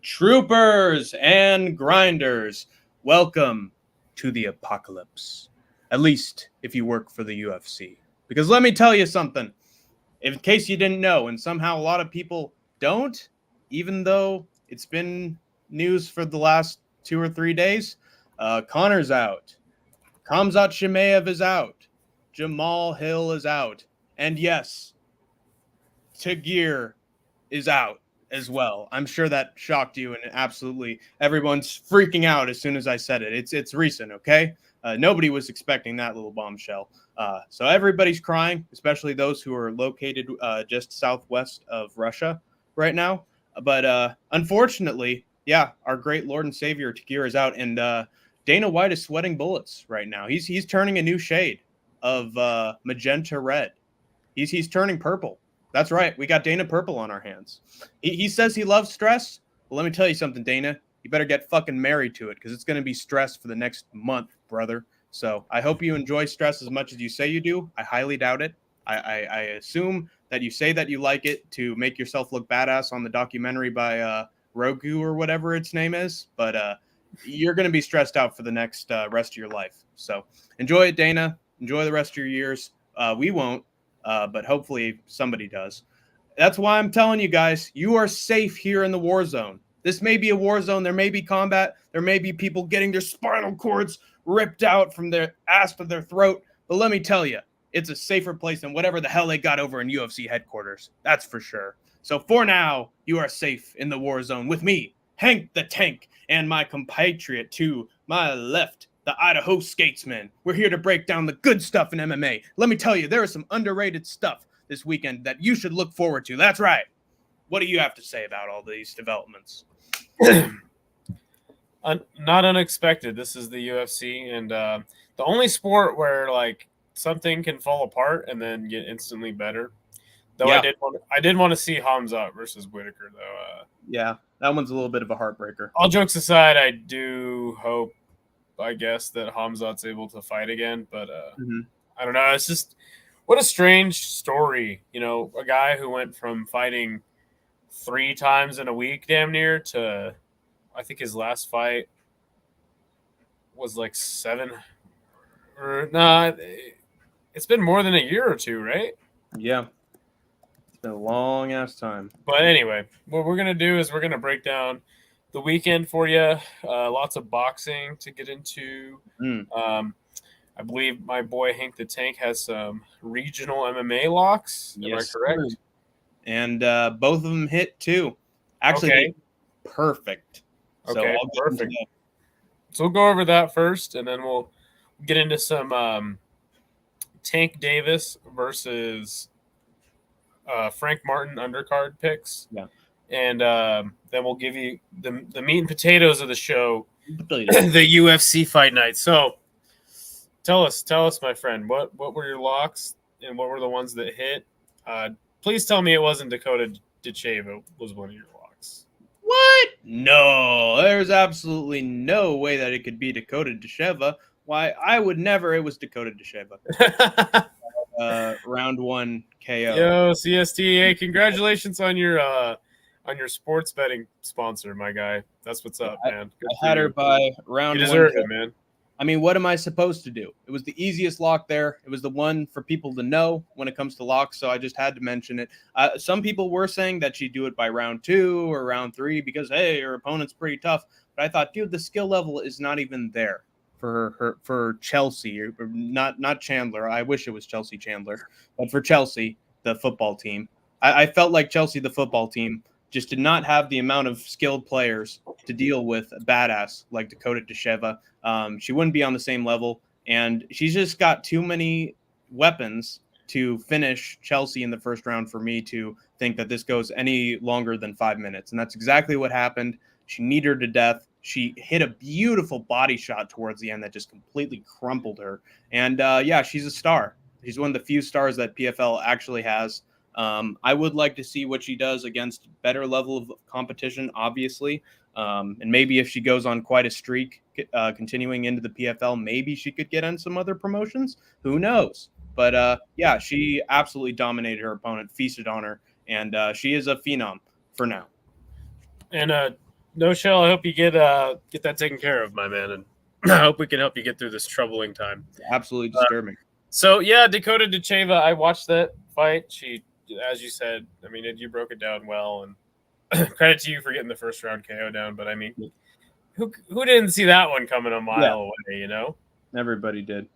Troopers and grinders, welcome to the apocalypse. At least if you work for the UFC. Because let me tell you something, in case you didn't know, and somehow a lot of people don't, even though it's been news for the last 2 or 3 days, Connor's out. Khamzat Chimaev is out. Jamal Hill is out. And yes, Tagir is out as well. I'm sure that shocked you, and absolutely everyone's freaking out as soon as I said it. It's recent, okay? Nobody was expecting that little bombshell. So everybody's crying, especially those who are located just southwest of Russia right now. But unfortunately, yeah, our great Lord and Savior Tagir is out, and Dana White is sweating bullets right now. He's turning a new shade of magenta red. He's turning purple. That's right. We got Dana Purple on our hands. He says he loves stress. Well, let me tell you something, Dana. You better get fucking married to it because it's going to be stress for the next month, brother. So I hope you enjoy stress as much as you say you do. I highly doubt it. I assume that you say that you like it to make yourself look badass on the documentary by Roku or whatever its name is. But you're going to be stressed out for the next rest of your life. So enjoy it, Dana. Enjoy the rest of your years. We won't. But hopefully somebody does. That's why I'm telling you guys, you are safe here in the war zone. This may be a war zone. There may be combat. There may be people getting their spinal cords ripped out from their ass to their throat. But let me tell you, it's a safer place than whatever the hell they got over in UFC headquarters. That's for sure. So for now, you are safe in the war zone with me, Hank the Tank, and my compatriot to my left, the Idaho Skatesman. We're here to break down the good stuff in MMA. Let me tell you, there is some underrated stuff this weekend that you should look forward to. That's right. What do you have to say about all these developments? Not unexpected. This is the UFC, and the only sport where like something can fall apart and then get instantly better. Though Yeah. I did want to see Hamzat versus Whitaker though. Yeah, that one's a little bit of a heartbreaker. All jokes aside, I do hope, I guess, that Hamzat's able to fight again, but I don't know. It's just what a strange story. You know, a guy who went from fighting 3 times in a week, damn near, to I think his last fight was like 7 or nah. It's been more than a year or two, right? Yeah, it's been a long ass time. But anyway, what we're gonna do is we're gonna break down the weekend for you. Lots of boxing to get into. I believe my boy Hank the Tank has some regional MMA locks. Am I correct? Sir. And both of them hit too. Actually, okay. Perfect. Okay, so perfect. So we'll go over that first, and then we'll get into some Tank Davis versus Frank Martin undercard picks. Yeah. And then we'll give you the meat and potatoes of the show, the UFC fight night. So tell us, my friend, what were your locks and what were the ones that hit? Please tell me it wasn't Dakota Dacheva was one of your locks. What? No, there's absolutely no way that it could be Dakota Dacheva. Why, I would never. It was Dakota Dacheva. Round 1 KO. Yo, CSTA, congratulations on your sports betting sponsor, my guy. That's what's up, man. Good I had her by round 1. You deserve it, man. I mean, what am I supposed to do? It was the easiest lock there. It was the one for people to know when it comes to locks, so I just had to mention it. Some people were saying that she'd do it by round 2 or round 3 because, hey, her opponent's pretty tough. But I thought, dude, the skill level is not even there for Chelsea, or not Chandler. I wish it was Chelsea Chandler, but for Chelsea, the football team. I felt like Chelsea, the football team, just did not have the amount of skilled players to deal with a badass like Dakota Dacheva. She wouldn't be on the same level, and she's just got too many weapons to finish Chelsea in the first round for me to think that this goes any longer than 5 minutes. And that's exactly what happened. She kneed her to death. She hit a beautiful body shot towards the end that just completely crumpled her. And yeah, she's a star. She's one of the few stars that PFL actually has. I would like to see what she does against better level of competition, obviously. And maybe if she goes on quite a streak, continuing into the PFL, maybe she could get on some other promotions. Who knows? But yeah, she absolutely dominated her opponent, feasted on her, and she is a phenom for now. And No, Shell. I hope you get that taken care of, my man, and I hope we can help you get through this troubling time. It's absolutely disturbing. So yeah, Dakota Dacheva. I watched that fight. She, as you said, I mean, you broke it down well, and credit to you for getting the first round KO down. But I mean, who didn't see that one coming a mile away? You know, everybody did.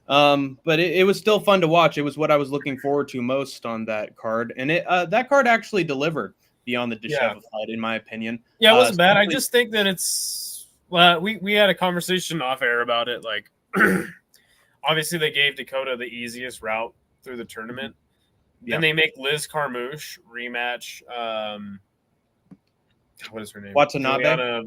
But it was still fun to watch. It was what I was looking forward to most on that card, and that card actually delivered beyond the Dacheva fight, in my opinion. Yeah, it wasn't bad. I just think that it's we had a conversation off air about it. Like, obviously, they gave Dakota the easiest route through the tournament. Yeah. Then they make Liz Carmouche rematch. What is her name? Watanabe. Juliana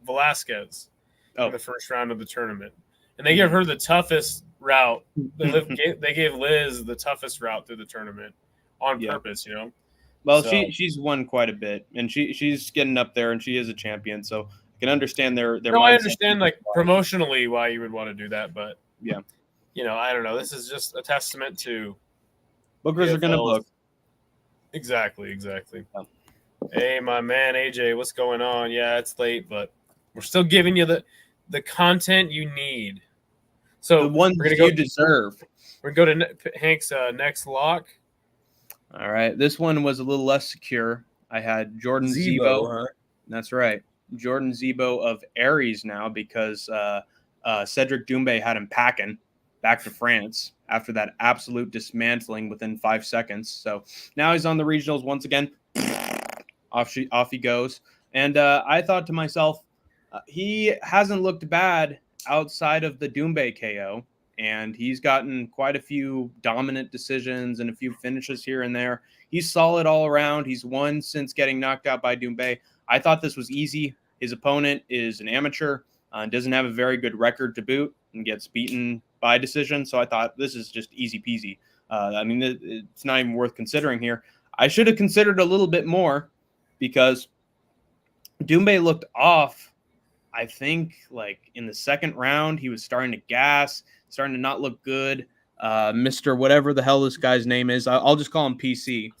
Velasquez in the first round of the tournament, and they give her the toughest route. They gave Liz the toughest route through the tournament on purpose. You know. Well, so, she's won quite a bit, and she's getting up there, and she is a champion. So I can understand their. No, I understand like promotionally why you would want to do that, but yeah, you know, I don't know. This is just a testament to bookers are going to book. Exactly. Yeah. Hey, my man AJ, what's going on? Yeah, it's late, but we're still giving you the content you need. So the ones you deserve. We're going to go to Hank's next lock. All right, this one was a little less secure. I had Jordan Zebo. Huh? That's right, Jordan Zebo of Aries now, because Cedric Doumbé had him packing back to France after that absolute dismantling within 5 seconds. So now he's on the regionals once again. Off he goes. And I thought to myself, he hasn't looked bad outside of the Doumbé KO. And he's gotten quite a few dominant decisions and a few finishes here and there. He's solid all around. He's won since getting knocked out by Doumbé. I thought this was easy. His opponent is an amateur, doesn't have a very good record to boot, and gets beaten by decision. So I thought this is just easy peasy. I mean, it's not even worth considering here. I should have considered a little bit more, because Doumbé looked off. I think like in the second round, he was starting to gas, starting to not look good. Mr. whatever the hell this guy's name is, I'll just call him PC.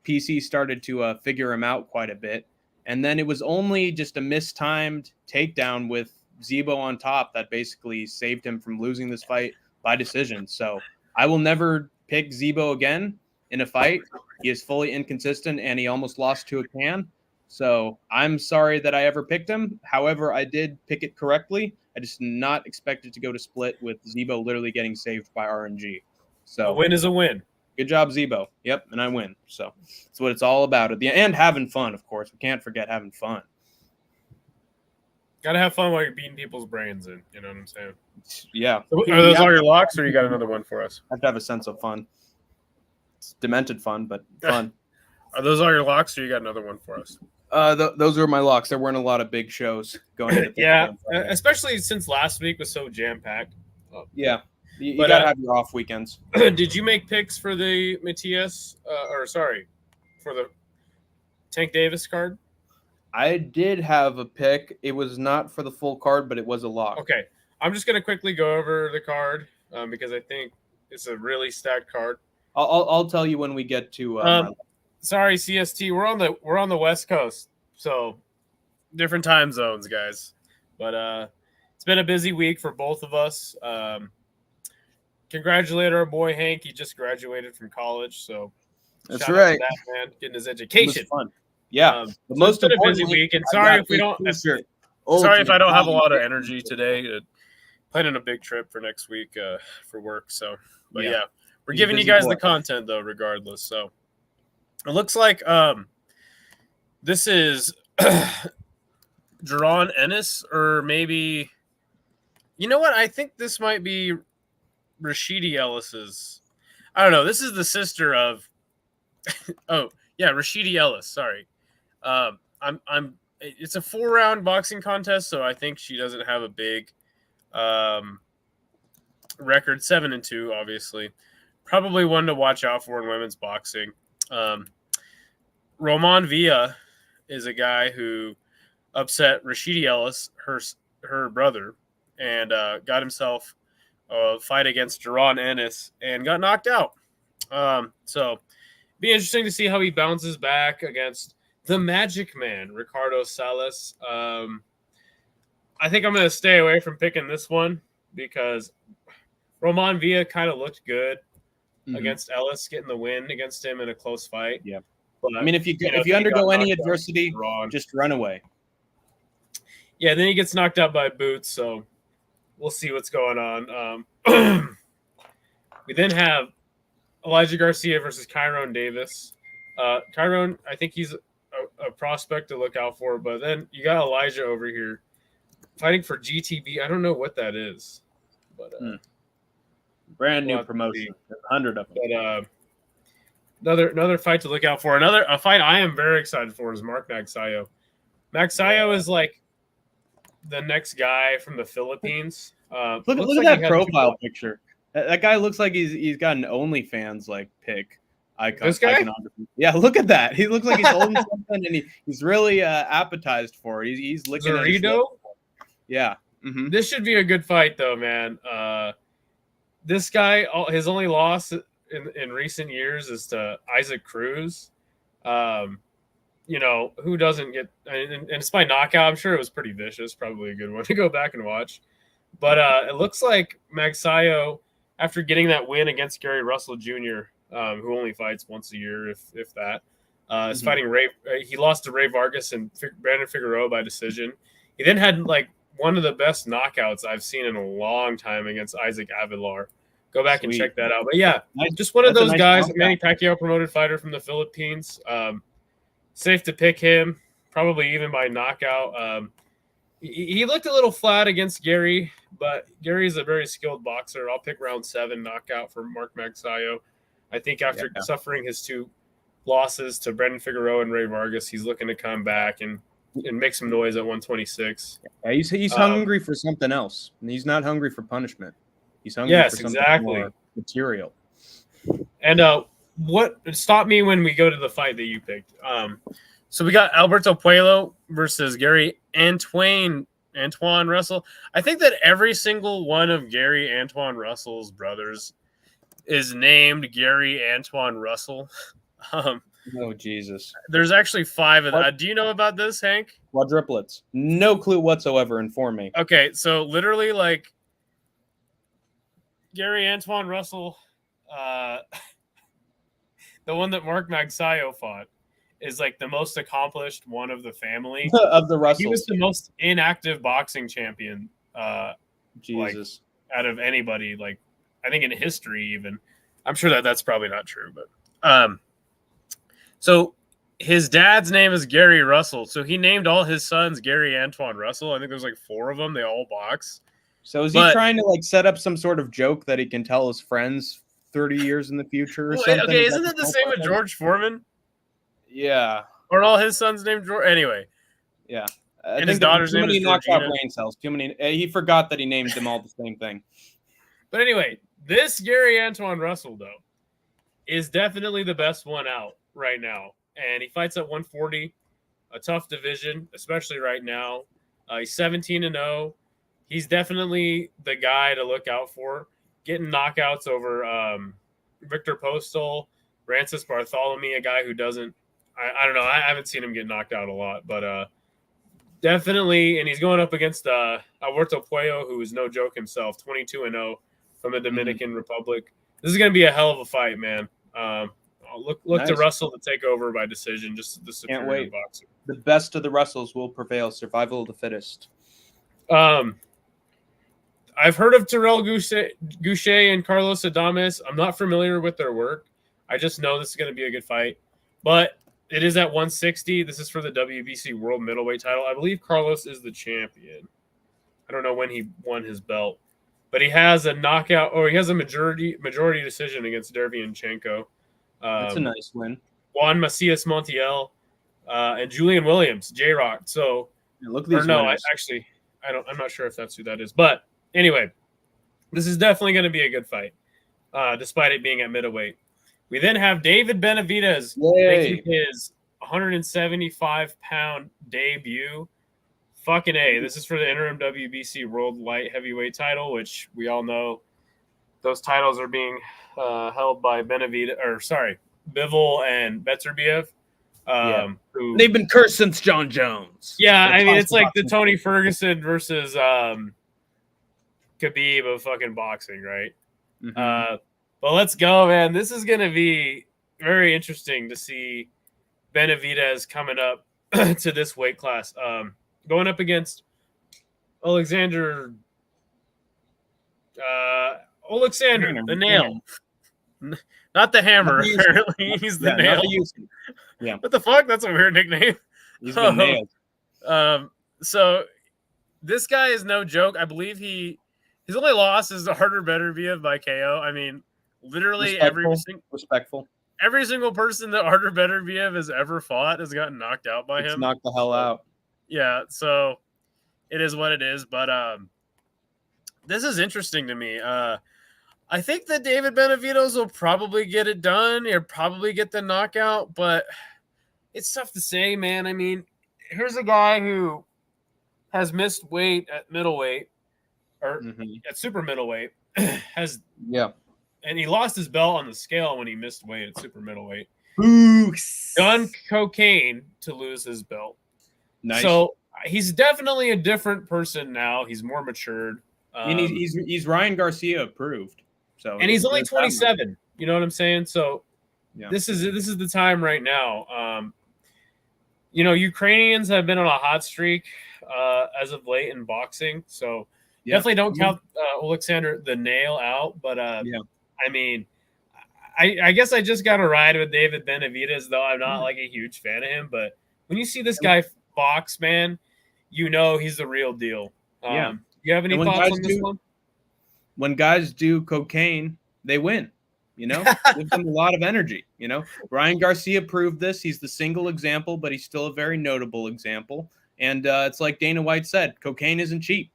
PC started to figure him out quite a bit. And then it was only just a mistimed takedown with Zebo on top that basically saved him from losing this fight by decision. So I will never pick Zebo again in a fight. He is fully inconsistent, and he almost lost to a can. So I'm sorry that I ever picked him. However, I did pick it correctly. I just not expected to go to split with Zebo literally getting saved by RNG. So a win is a win. Good job, Zebo. Yep, and I win. So that's what it's all about at the end. And having fun, of course. We can't forget having fun. Gotta have fun while you're beating people's brains in. You know what I'm saying? Yeah. So are those all your locks, or you got another one for us? I have to have a sense of fun. It's demented fun, but fun. Are those all your locks, or you got another one for us? Those are my locks. There weren't a lot of big shows going into yeah, especially since last week was so jam-packed. Yeah. You got to have your off weekends. Did you make picks for the Matias, for the Tank Davis card? I did have a pick. It was not for the full card, but it was a lock. Okay. I'm just going to quickly go over the card because I think it's a really stacked card. I'll tell you when we get to sorry, CST. We're on the West Coast, so different time zones, guys. But it's been a busy week for both of us. Congratulate our boy Hank. He just graduated from college, so that's right. That man getting his education. It was fun. Yeah, the most been a busy week, and sorry if we don't. Sorry if I don't have a lot of energy today. Planning a big trip for next week for work. So, but yeah we're giving you guys the content though, regardless. So it looks like this is Jaron Ennis, or maybe you know what? I think this might be Rashidi Ellis's. I don't know. This is the sister of. Oh yeah, Rashidi Ellis. Sorry. It's a 4-round boxing contest, so I think she doesn't have a big record. 7-2, obviously. Probably one to watch out for in women's boxing. Roman Villa is a guy who upset Rashidi Ellis, her brother, and got himself a fight against Jaron Ennis and got knocked out. So be interesting to see how he bounces back against the Magic Man, Ricardo Salas. I think I'm going to stay away from picking this one because Roman Villa kind of looked good against Ellis, getting the win against him in a close fight. Yeah. But, I mean, if you undergo any adversity, just run away. Yeah, then he gets knocked out by Boots, so we'll see what's going on. We then have Elijah Garcia versus Kyron Davis. Kyron, I think he's a prospect to look out for, but then you got Elijah over here fighting for GTB. I don't know what that is, but brand new promotion, 100 of them. But another fight to look out for. A fight I am very excited for is Mark Magsayo. Magsayo is like the next guy from the Philippines. Look at that profile picture. That guy looks like he's got an OnlyFans like pic icon. This guy? Yeah, look at that. He looks like he's holding something, and he's really appetized for it. He's looking Zorito? Yeah. Mm-hmm. This should be a good fight, though, man. This guy, his only loss in recent years is to Isaac Cruz. Who doesn't get, and it's by knockout. I'm sure it was pretty vicious. Probably a good one to go back and watch. But it looks like Magsayo, after getting that win against Gary Russell Jr., who only fights once a year, if that, is fighting Ray. He lost to Ray Vargas and Brandon Figueroa by decision. He then had like one of the best knockouts I've seen in a long time against Isaac Avilar. Go back and check that out. But yeah, just one of those guys, Manny Pacquiao promoted fighter from the Philippines. Safe to pick him, probably even by knockout. He looked a little flat against Gary, but Gary's a very skilled boxer. I'll pick round 7 knockout for Mark Magsayo. I think after suffering his 2 losses to Brandon Figueroa and Ray Vargas, he's looking to come back and make some noise at 126. Yeah, he's hungry for something else. And he's not hungry for punishment. He's hungry for something more material. And what stopped me when we go to the fight that you picked? So we got Alberto Puello versus Gary Antoine Russell. I think that every single one of Gary Antoine Russell's brothers is named Gary Antoine Russell. Oh, Jesus. There's actually 5 of them. Do you know about this, Hank? Quadruplets. No clue whatsoever. Inform me. Okay, so literally, like, Gary Antoine Russell, the one that Mark Magsayo fought, is like the most accomplished one of the family. Of the Russells. He was the most inactive boxing champion Jesus. Like, out of anybody, like, I think in history even. I'm sure that's probably not true, but so his dad's name is Gary Russell. So he named all his sons Gary Antoine Russell. I think there's like 4 of them. They all box. So is he trying to like set up some sort of joke that he can tell his friends 30 years in the future or something? Okay, isn't that the same with George Foreman? Yeah. Or all his sons named George? Anyway. Yeah. And his daughter's name is Georgina. Brain cells. Too many. He forgot that he named them all the same thing. But anyway, this Gary Antoine Russell, though, is definitely the best one out right now. And he fights at 140, a tough division, especially right now. He's 17-0. He's definitely the guy to look out for. Getting knockouts over Victor Postal, Francis Bartholomew, a guy who doesn't – I don't know. I haven't seen him get knocked out a lot. But definitely – and he's going up against Alberto Puello, who is no joke himself, 22-0 from the Dominican Republic. This is going to be a hell of a fight, man. Look to Russell to take over by decision, just the superior boxer. The best of the Russells will prevail. Survival of the fittest. I've heard of Terrell Goucher and Carlos Adames. I'm not familiar with their work. I just know this is going to be a good fight. But it is at 160. This is for the WBC World Middleweight title. I believe Carlos is the champion. I don't know when he won his belt. But he has a knockout, or he has a majority decision against Derevyanchenko. That's a nice win. Juan Macias Montiel and Julian Williams, J-Rock. So, look at these winners. I'm not sure if that's who that is. But anyway, this is definitely going to be a good fight, despite it being at middleweight. We then have David Benavidez making his 175-pound debut. Fucking A. This is for the interim WBC World Light Heavyweight title, which we all know those titles are being held by Bivol and Beterbiev. Who They've been cursed since John Jones. Yeah, They're I mean, it's toxic like the boxing. Tony Ferguson versus Khabib of fucking boxing, right? But let's go, man. This is going to be very interesting to see Benavidez coming up to this weight class. Going up against Alexander, the nail. Not the hammer, apparently. He's the nail. Yeah. What the fuck? That's a weird nickname. He's been nailed. So this guy is no joke. I believe his only loss is the Harder Beterbiev by KO. I mean, literally respectful. Every single person that Harder Beterbiev has ever fought has gotten knocked out by him. Knocked the hell out. Yeah, so it is what it is. But this is interesting to me. I think that David Benavidez will probably get it done. He'll probably get the knockout, but it's tough to say, man. I mean, here's a guy who has missed weight at middleweight or at super middleweight. And he lost his belt on the scale when he missed weight at super middleweight. Done cocaine to lose his belt. Nice. So he's definitely a different person now. He's more matured. And he's Ryan Garcia approved. So and he's only 27. You know what I'm saying? So this is the time right now. Ukrainians have been on a hot streak as of late in boxing. So definitely don't count Alexander the Nail out. But I mean, I guess I just got to ride with David Benavidez, though I'm not like a huge fan of him. But when you see this guy box, man, you know he's the real deal. You have any thoughts on this one? When guys do cocaine, they win. Gives them a lot of energy. Ryan Garcia proved this. He's the single example, but he's still a very notable example. And it's like Dana White said, cocaine isn't cheap.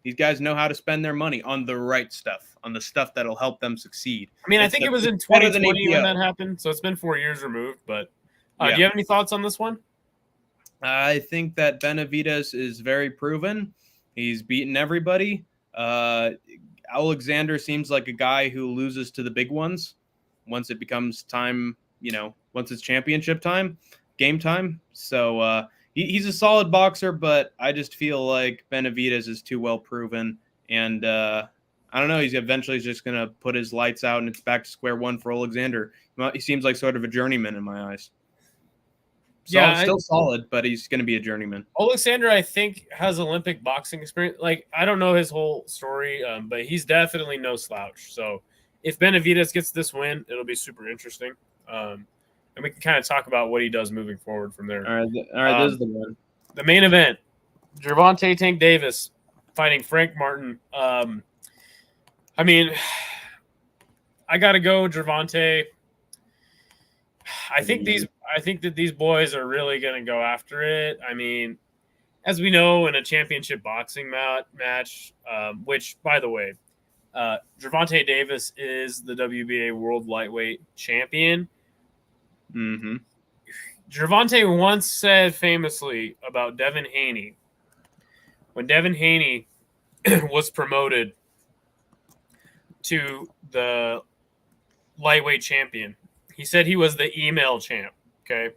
These guys know how to spend their money on the right stuff, on the stuff that'll help them succeed. I mean, I think it was in 2020 when that happened, so it's been 4 years removed. But do you have any thoughts on this one? I think that Benavidez is very proven. He's beaten everybody. Alexander seems like a guy who loses to the big ones once it becomes time, once it's championship time, game time. So he's a solid boxer, but I just feel like Benavidez is too well proven. And I don't know, he's eventually just going to put his lights out and it's back to square one for Alexander. He seems like sort of a journeyman in my eyes. Still solid, but he's going to be a journeyman. Alexander, I think, has Olympic boxing experience. Like, I don't know his whole story, but he's definitely no slouch. So if Benavidez gets this win, it'll be super interesting. And we can kind of talk about what he does moving forward from there. All right, this is the one. The main event, Gervonta Tank Davis fighting Frank Martin. I mean, I got to go Gervonta. I think that these boys are really going to go after it. I mean, as we know, in a championship boxing match, which, by the way, Gervonta Davis is the WBA World Lightweight Champion. Gervonta once said famously about Devin Haney, when Devin Haney was promoted to the lightweight champion, he said he was the email champ. Okay.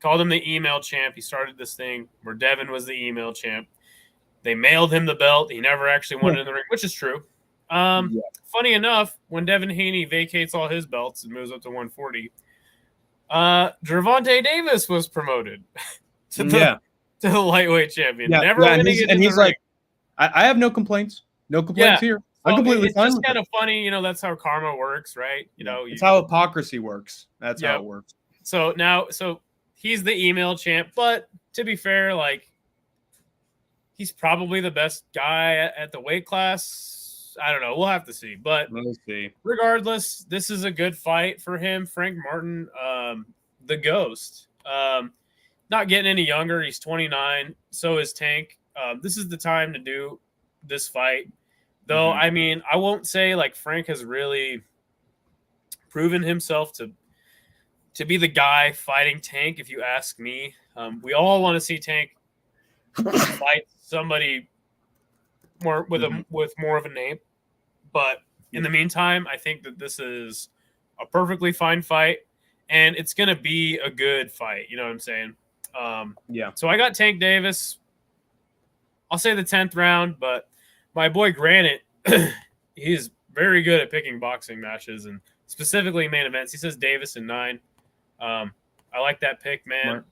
Called him the email champ. He started this thing where Devin was the email champ. They mailed him the belt. He never actually won it in the ring, which is true. Funny enough, when Devin Haney vacates all his belts and moves up to 140, Gervonta Davis was promoted to the lightweight champion. Never winning it in the ring. He's like, I have no complaints. No complaints here. I'm completely fine. It's just kind of funny, that's how karma works, right? It's how hypocrisy works. That's how it works. So he's the email champ, but to be fair, like, he's probably the best guy at the weight class. I don't know. We'll have to see. But we'll see. Regardless, this is a good fight for him. Frank Martin, the ghost, not getting any younger. He's 29. So is Tank. This is the time to do this fight. Though, I mean, I won't say like Frank has really proven himself to be the guy fighting Tank, if you ask me. We all want to see Tank fight somebody more with more of a name. But in the meantime, I think that this is a perfectly fine fight. and it's going to be a good fight. You know what I'm saying? Yeah. So I got Tank Davis. I'll say the 10th round, but my boy Granite, he's very good at picking boxing matches and specifically main events. He says Davis in 9. I like that pick, man.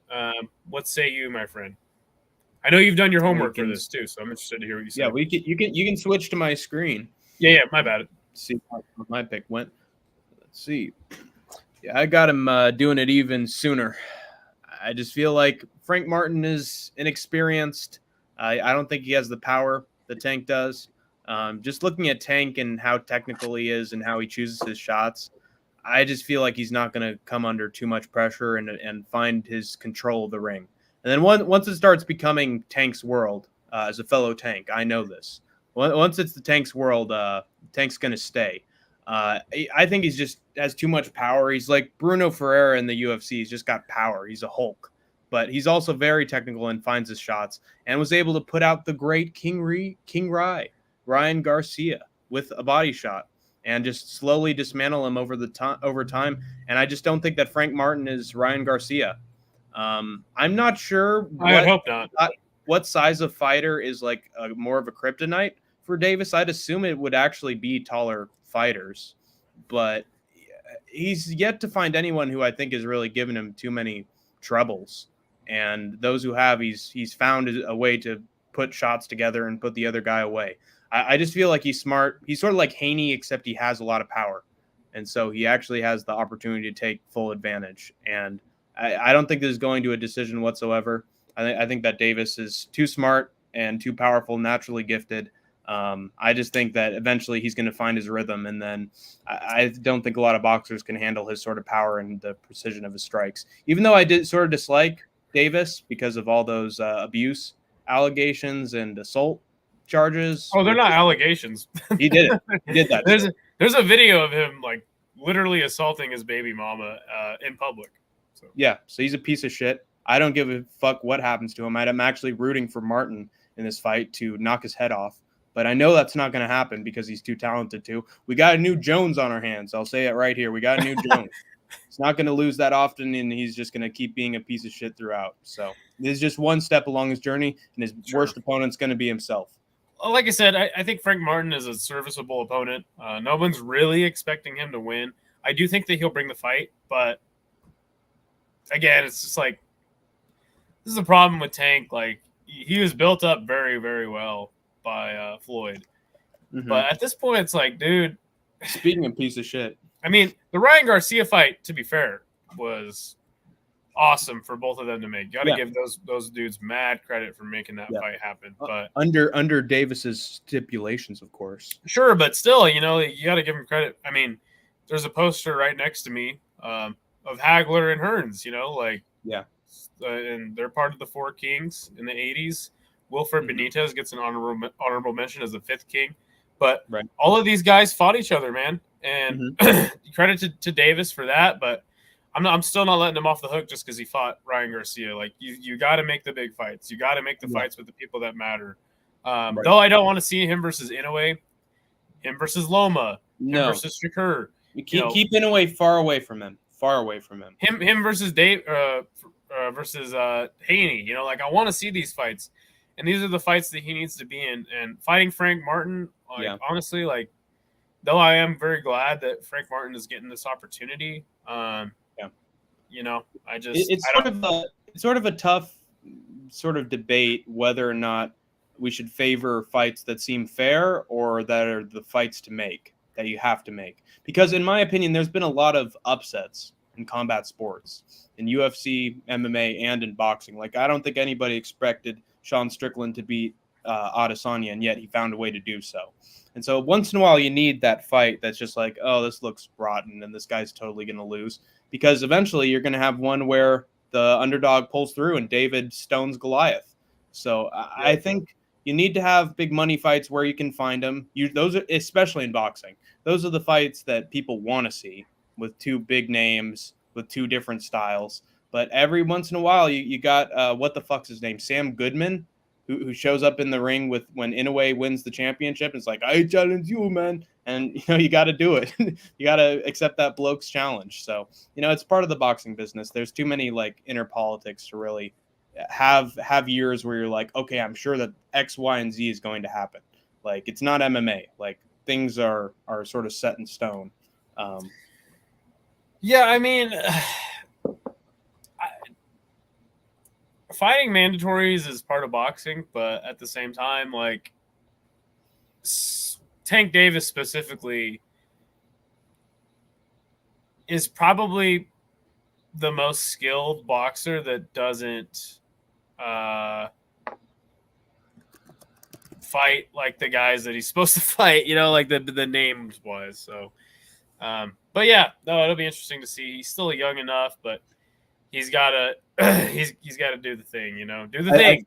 What say you, my friend? I know you've done your homework for this too, so I'm interested to hear what you say. Yeah, you can switch to my screen. Yeah, my bad. See how my pick went. Let's see. Yeah, I got him doing it even sooner. I just feel like Frank Martin is inexperienced. I don't think he has the power that Tank does. Just looking at Tank and how technical he is and how he chooses his shots, I just feel like he's not going to come under too much pressure and find his control of the ring. And then once it starts becoming Tank's world, as a fellow Tank, I know this. Once it's the Tank's world, Tank's going to stay. I think he's just has too much power. He's like Bruno Ferreira in the UFC. He's just got power. He's a Hulk. But he's also very technical and finds his shots and was able to put out the great Ryan Garcia with a body shot and just slowly dismantle him over time. And I just don't think that Frank Martin is Ryan Garcia. I'm not sure I hope not. What size of fighter is like more of a kryptonite for Davis. I'd assume it would actually be taller fighters, but he's yet to find anyone who I think has really given him too many troubles. And those who have, he's found a way to put shots together and put the other guy away. I just feel like he's smart. He's sort of like Haney, except he has a lot of power. And so he actually has the opportunity to take full advantage. And I don't think this is going to a decision whatsoever. I think that Davis is too smart and too powerful, naturally gifted. I just think that eventually he's going to find his rhythm. And then I don't think a lot of boxers can handle his sort of power and the precision of his strikes. Even though I did sort of dislike Davis because of all those abuse allegations and assault charges. Oh, they're not allegations. He did it. He did that. There's a video of him like literally assaulting his baby mama in public. So. Yeah, so he's a piece of shit. I don't give a fuck what happens to him. I'm actually rooting for Martin in this fight to knock his head off. But I know that's not going to happen because he's too talented to. We got a new Jones on our hands. I'll say it right here. We got a new Jones. He's not going to lose that often, and he's just going to keep being a piece of shit throughout. So this is just one step along his journey, and his worst opponent's going to be himself. Like I said, I think Frank Martin is a serviceable opponent. No one's really expecting him to win. I do think that he'll bring the fight, but again, it's just like this is a problem with Tank. Like he was built up very, very well by Floyd, but at this point, it's like, dude. Speaking of piece of shit, I mean, the Ryan Garcia fight, to be fair, was awesome for both of them to make. You got to give those dudes mad credit for making that fight happen. But under Davis's stipulations, of course. Sure, but still, you got to give him credit. I mean, there's a poster right next to me of Hagler and Hearns. And they're part of the Four Kings in the '80s. Wilfred Benitez gets an honorable mention as the fifth king. But all of these guys fought each other, man. And credit to Davis for that, but I'm still not letting him off the hook just because he fought Ryan Garcia. Like you got to make the big fights. You got to make the fights with the people that matter. Though I don't want to see him versus Inoue, him versus Loma, him versus Shakur. Keep Inoue far away from him. Far away from him. Him versus Dave versus Haney. Like I want to see these fights, and these are the fights that he needs to be in. And fighting Frank Martin, honestly, like. Though I am very glad that Frank Martin is getting this opportunity, I just it's sort of a tough sort of debate whether or not we should favor fights that seem fair or that are the fights to make that you have to make. Because in my opinion, there's been a lot of upsets in combat sports, in UFC, MMA, and in boxing. Like I don't think anybody expected Sean Strickland to beat Adesanya, and yet he found a way to do so. And so once in a while you need that fight that's just like, oh, this looks rotten and this guy's totally going to lose. Because eventually you're going to have one where the underdog pulls through and David stones Goliath. So I think you need to have big money fights where you can find them. Those are, especially in boxing, those are the fights that people want to see with two big names, with two different styles. But every once in a while you got, what the fuck's his name? Sam Goodman. Who shows up in the ring when Inoue wins the championship. It's like, I challenge you, man. and you got to do it. You got to accept that bloke's challenge. So it's part of the boxing business. There's too many like inner politics to really have years where you're like, okay, I'm sure that X, Y, and Z is going to happen. Like, it's not MMA. Like, things are sort of set in stone. Yeah, I mean, fighting mandatories is part of boxing, but at the same time, like, Tank Davis specifically is probably the most skilled boxer that doesn't fight like the guys that he's supposed to fight, like the names wise. So, but yeah, no, it'll be interesting to see. He's still young enough, but he's gotta he's got to do the thing, do the thing.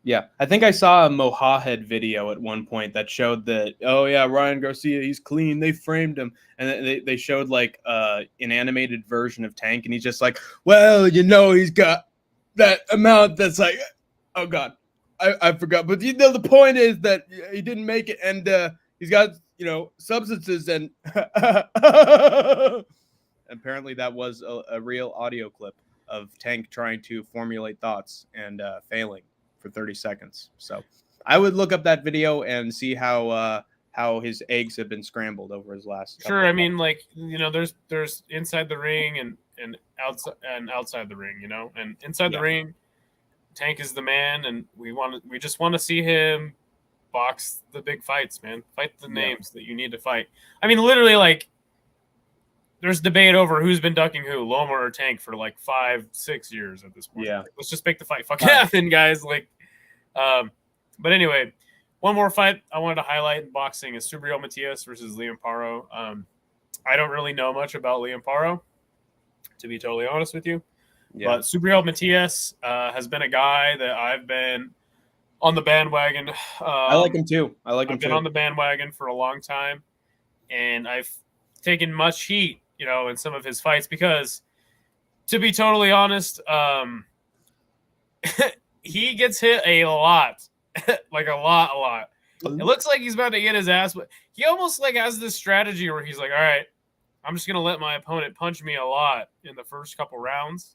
Yeah, I think I saw a Mohahed video at one point that showed that, oh yeah, Ryan Garcia, he's clean. They framed him, and they showed like an animated version of Tank, and he's just like, well, he's got that amount that's like, oh god, I forgot, but the point is that he didn't make it, and he's got substances, and apparently that was a real audio clip of Tank trying to formulate thoughts and failing for 30 seconds. So I would look up that video and see how his eggs have been scrambled over his last. Sure, I mean, like, there's inside the ring and outside the ring, and inside the ring, Tank is the man, and we just want to see him box the big fights, man. Fight the names that you need to fight. I mean, literally, like, there's debate over who's been ducking who, Loma or Tank, for like 5-6 years at this point. Yeah. Let's just make the fight fucking happen, guys. Like, but anyway, one more fight I wanted to highlight in boxing is Subriel Matias versus Liam Paro. I don't really know much about Liam Paro, to be totally honest with you. Yeah. But Subriel Matias has been a guy that I've been on the bandwagon. I like him too. I've been on the bandwagon for a long time, and I've taken much heat, in some of his fights because, to be totally honest, he gets hit a lot, like a lot. It looks like he's about to get his ass, but he almost like has this strategy where he's like, all right, I'm just going to let my opponent punch me a lot in the first couple rounds,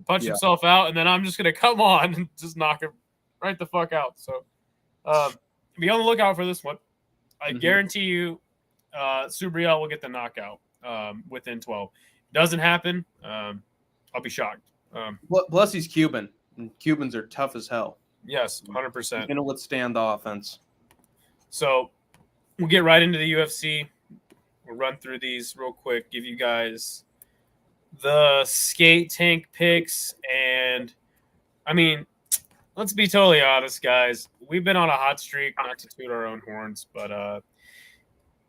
punch himself out, and then I'm just going to come on and just knock him right the fuck out. So be on the lookout for this one. I guarantee you Subriel will get the knockout within 12. Doesn't happen, I'll be shocked. Plus, he's Cuban, and Cubans are tough as hell. Yes, 100%. Going to withstand the offense. So we'll get right into the UFC. We'll run through these real quick, give you guys the skate Tank picks. And, I mean, let's be totally honest, guys. We've been on a hot streak, not to toot our own horns, but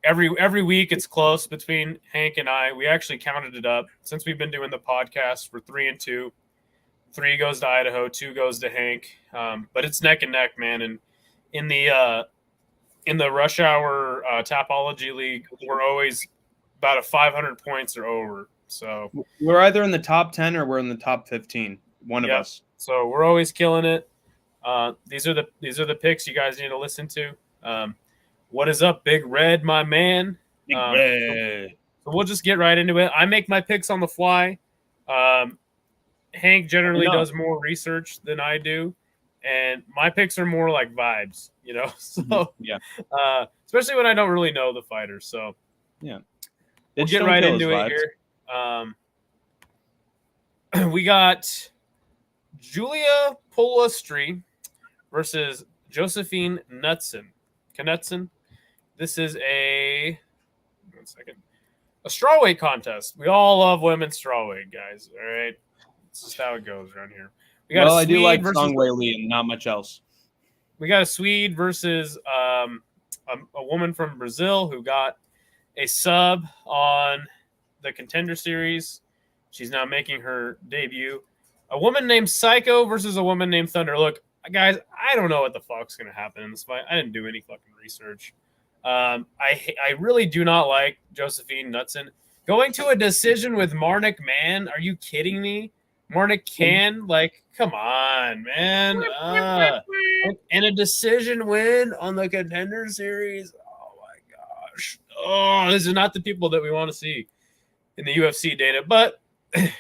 every week it's close between Hank and I. We actually counted it up. Since we've been doing the podcast, we're 3-2. 3 goes to Idaho, 2 goes to Hank. But it's neck and neck, man. And in the Rush Hour Tapology League, we're always about 500 points or over. So we're either in the top 10 or we're in the top 15. One of us. So we're always killing it. These are the picks you guys need to listen to. What is up, Big Red, my man? Big Red. So we'll just get right into it. I make my picks on the fly. Hank generally does more research than I do, and my picks are more like vibes, So especially when I don't really know the fighters. So yeah, we'll get right into it here. We got Julia Polastri versus Josephine Knutson. This is a strawweight contest. We all love women's strawweight, guys. All right, it's just how it goes around here. We got I do like Song Wei Li and not much else. We got a Swede versus a woman from Brazil who got a sub on the Contender Series. She's now making her debut. A woman named Psycho versus a woman named Thunder. Look, guys, I don't know what the fuck's going to happen in this fight. I didn't do any fucking research. I really do not like Josephine Knutson. Going to a decision with Marnik Man? Are you kidding me? Marnik Can? Like, come on, man. And a decision win on the Contender Series? Oh, my gosh. these are not the people that we want to see in the UFC data. But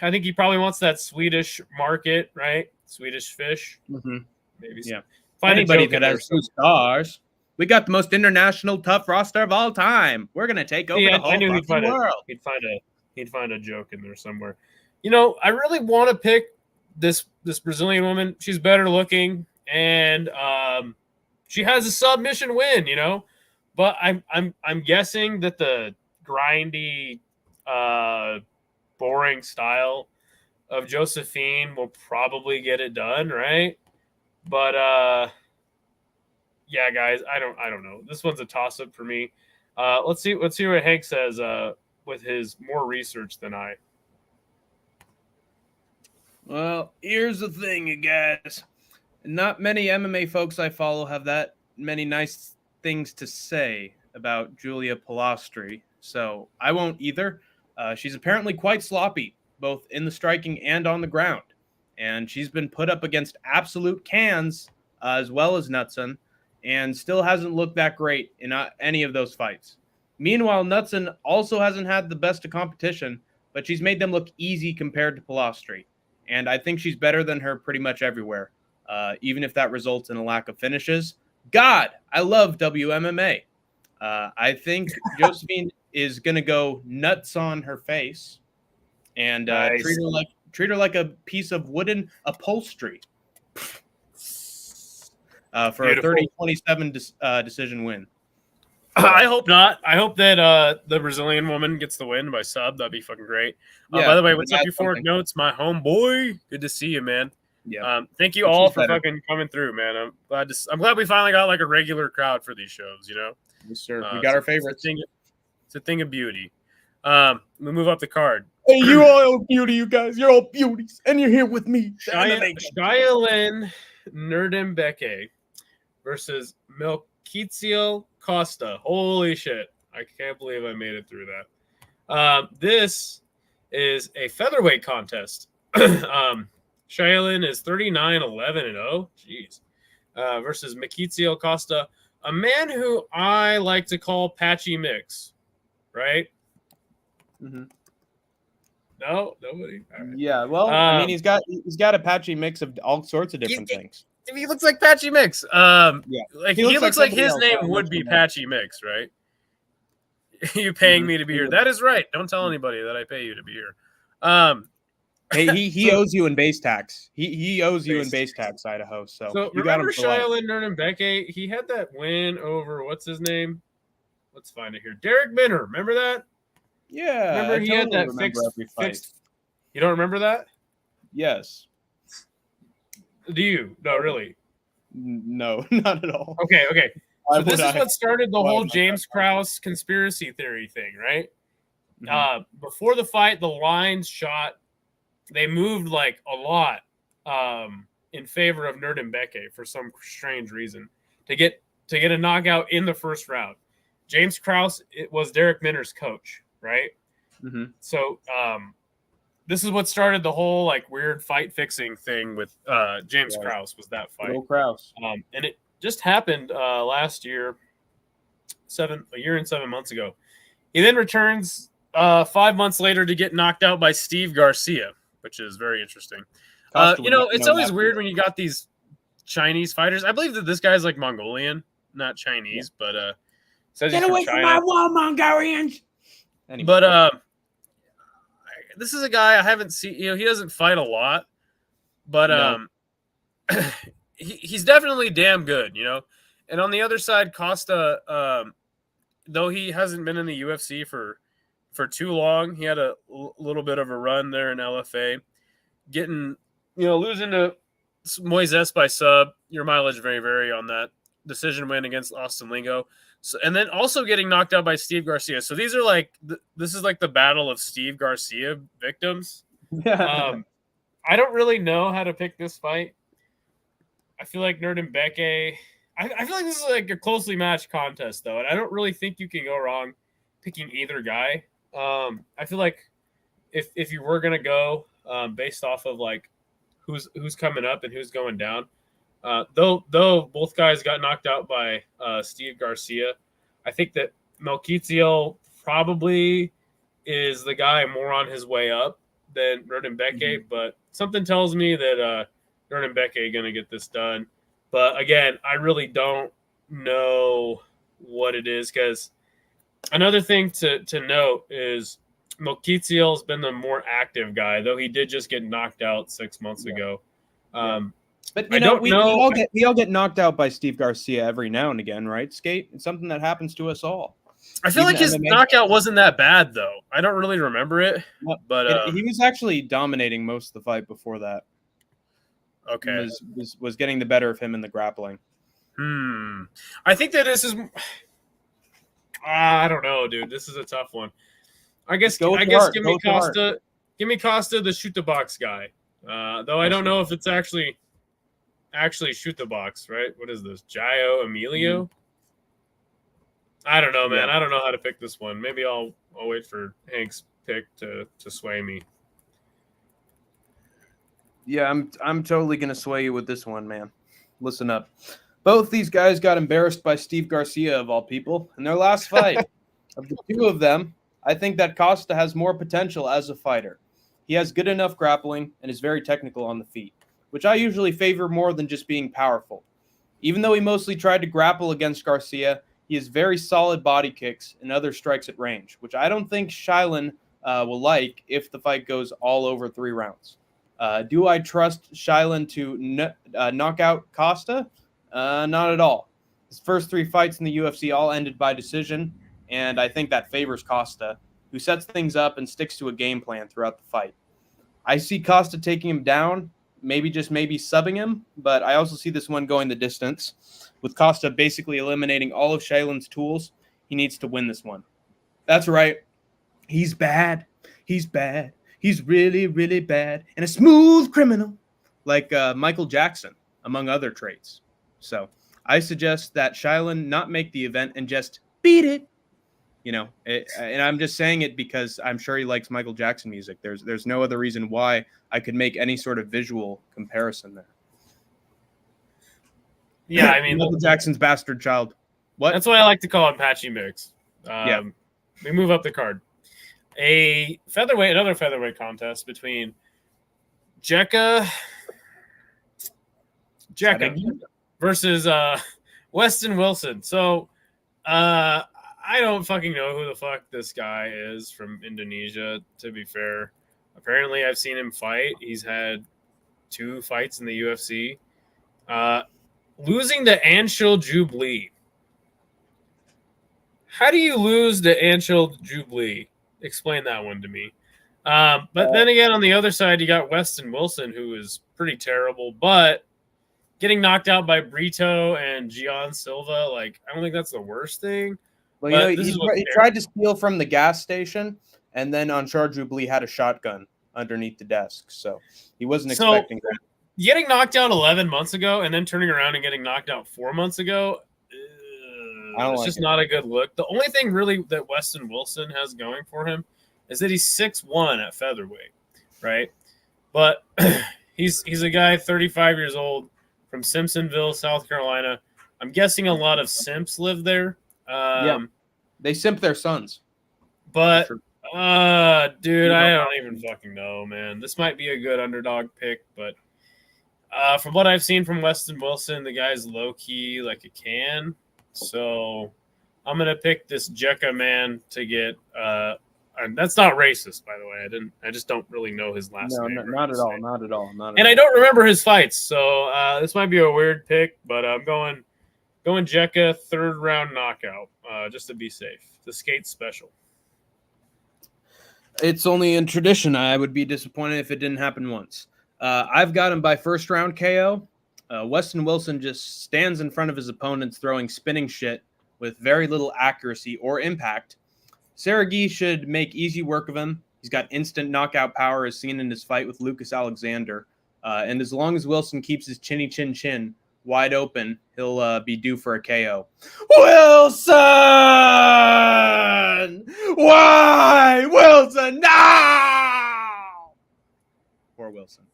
I think he probably wants that Swedish market, right? Swedish fish. Mm-hmm. Maybe. Yeah. Find anybody that has 2 stars. We got the most international tough roster of all time. We're gonna take over the whole I knew fucking world. He'd find a joke in there somewhere. I really want to pick this Brazilian woman. She's better looking, and she has a submission win. But I'm guessing that the grindy, boring style of Josephine will probably get it done, right? But yeah, guys, I don't know. This one's a toss up for me. Let's see what Hank says with his more research than I. Well, here's the thing, you guys. Not many MMA folks I follow have that many nice things to say about Julia Pilastri, so I won't either. She's apparently quite sloppy, both in the striking and on the ground, and she's been put up against absolute cans as well as Knudsen, and still hasn't looked that great in any of those fights. Meanwhile, Knudsen also hasn't had the best of competition, but she's made them look easy compared to Pilastri. And I think she's better than her pretty much everywhere, even if that results in a lack of finishes. God, I love WMMA. I think Josephine is going to go nuts on her face and Nice. treat her like a piece of wooden upholstery for a 30-27 decision win. I hope not. I hope that the Brazilian woman gets the win by sub. That'd be fucking great. Yeah, by the way, what's up, Euphoric Notes? My homeboy. Good to see you, man. Yeah. Thank you all for fucking coming through, man. I'm glad we finally got like a regular crowd for these shows. Yes, sir. We got our favorites. It's a thing of beauty. We move up the card. Hey, you're all beauty, you guys. You're all beauties, and you're here with me. Shylin Nerdembeke versus Milkizio Costa. Holy shit. I can't believe I made it through that. This is a featherweight contest. Shylin is 39-11-0. Jeez. Versus Milkizio Costa, a man who I like to call Patchy Mix. Right? Mm-hmm. No, nobody. Right. Yeah, well, I mean, he's got a patchy mix of all sorts of different things. He looks like Patchy Mix. Yeah, he looks like his name would be Patchy Mix, right? You paying me to be here? That is right. Don't tell anybody that I pay you to be here. Hey, he owes you in base tax. He owes you in base tax, Idaho. So you got him. Shylin Nerdembeke? He had that win over what's his name? Let's find it here. Derek Minner. Remember that? Yeah. Remember he had that fixed. You don't remember that? Yes. Do you? No, really? No, not at all. Okay. So this is what started the whole James Krause conspiracy theory thing, right? Mm-hmm. Before the fight, the lines shot. They moved like a lot in favor of Nerdembeke for some strange reason to get a knockout in the first round. James Krause was Derek Minner's coach, right? Mm-hmm. So this is what started the whole like weird fight fixing thing with James Krause was that fight. Krause. And it just happened last year, a year and 7 months ago. He then returns 5 months later to get knocked out by Steve Garcia, which is very interesting. It's always weird when you got these Chinese fighters. I believe that this guy's like Mongolian, not Chinese, but says get away from my wall, Mongolians. Anyway. But this is a guy I haven't seen. He doesn't fight a lot, but he's definitely damn good. And on the other side, Costa, though he hasn't been in the UFC for too long, he had a little bit of a run there in LFA, losing to Moises by sub. Your mileage very, very on that decision win against Austin Lingo. So, and then also getting knocked out by Steve Garcia. So these are like this is like the battle of Steve Garcia victims. Yeah. I don't really know how to pick this fight. I feel like Nerdembeke. I feel like this is like a closely matched contest though, and I don't really think you can go wrong picking either guy. I feel like if you were gonna go based off of like who's coming up and who's going down. Though both guys got knocked out by Steve Garcia, I think that Melquitzio probably is the guy more on his way up than Rudembeke, but something tells me that Rudembeke going to get this done. But again, I really don't know what it is, because another thing to note is Melquitzio has been the more active guy, though he did just get knocked out 6 months ago. But I don't know. we all get knocked out by Steve Garcia every now and again, right? Skate. It's something that happens to us all. I feel like his knockout wasn't that bad, though. I don't really remember it, but he was actually dominating most of the fight before that. Okay, was getting the better of him in the grappling. I think that this is. I don't know, dude. This is a tough one. I guess give me Costa. Give me Costa, the shoot the box guy. Though I don't know if it's actually shoot the box, right? What is this? Jaio Emilio? I don't know, man. I don't know how to pick this one. Maybe I'll wait for Hank's pick to sway me. Yeah, I'm totally gonna sway you with this one, man. Listen up. Both these guys got embarrassed by Steve Garcia, of all people, in their last fight. Of the two of them, I think that Costa has more potential as a fighter. He has good enough grappling and is very technical on the feet, which I usually favor more than just being powerful. Even though he mostly tried to grapple against Garcia, he has very solid body kicks and other strikes at range, which I don't think Shailen will like if the fight goes all over 3 rounds. Do I trust Shailen to knock out Costa? Not at all. His first 3 fights in the UFC all ended by decision, and I think that favors Costa, who sets things up and sticks to a game plan throughout the fight. I see Costa taking him down, maybe subbing him, but I also see this one going the distance. With Costa basically eliminating all of Shailen's tools, he needs to win this one. That's right. He's bad. He's bad. He's really, really bad. And a smooth criminal, like Michael Jackson, among other traits. So I suggest that Shailen not make the event and just beat it. And I'm just saying it because I'm sure he likes Michael Jackson music. There's no other reason why I could make any sort of visual comparison there. Yeah, I mean, Michael Jackson's bastard child. What? That's why I like to call him Patchy Mix. Yeah. We move up the card. Another featherweight contest between Jekka versus Weston Wilson. So I don't fucking know who the fuck this guy is from Indonesia, to be fair. Apparently I've seen him fight. He's had 2 fights in the UFC. Losing to Anshul Jubilee. How do you lose to Anshul Jubilee? Explain that one to me. But then again, on the other side, you got Weston Wilson, who is pretty terrible, but getting knocked out by Brito and Gian Silva, I don't think that's the worst thing. Well, he tried to steal from the gas station, and then Anshul Jubilee had a shotgun underneath the desk, so he wasn't expecting that. Getting knocked out 11 months ago and then turning around and getting knocked out 4 months ago, it's just not a good look. The only thing really that Weston Wilson has going for him is that he's 6'1" at featherweight, right? But he's a guy 35 years old from Simpsonville, South Carolina. I'm guessing a lot of simps live there. They simp their sons. But, dude, I don't even fucking know, man. This might be a good underdog pick, but from what I've seen from Weston Wilson, the guy's low-key like a can. So I'm going to pick this Jekka man to get and that's not racist, by the way. I just don't really know his last name. No, not at all. And I don't remember his fights, so this might be a weird pick, but I'm going Jekka 3rd round knockout, just to be safe. The skate special. It's only in tradition. I would be disappointed if it didn't happen once. I've got him by 1st round KO. Weston Wilson just stands in front of his opponents throwing spinning shit with very little accuracy or impact. Sergey should make easy work of him. He's got instant knockout power as seen in his fight with Lucas Alexander. And as long as Wilson keeps his chinny chin wide open, he'll be due for a KO. Wilson! Why? Wilson, now! Poor Wilson.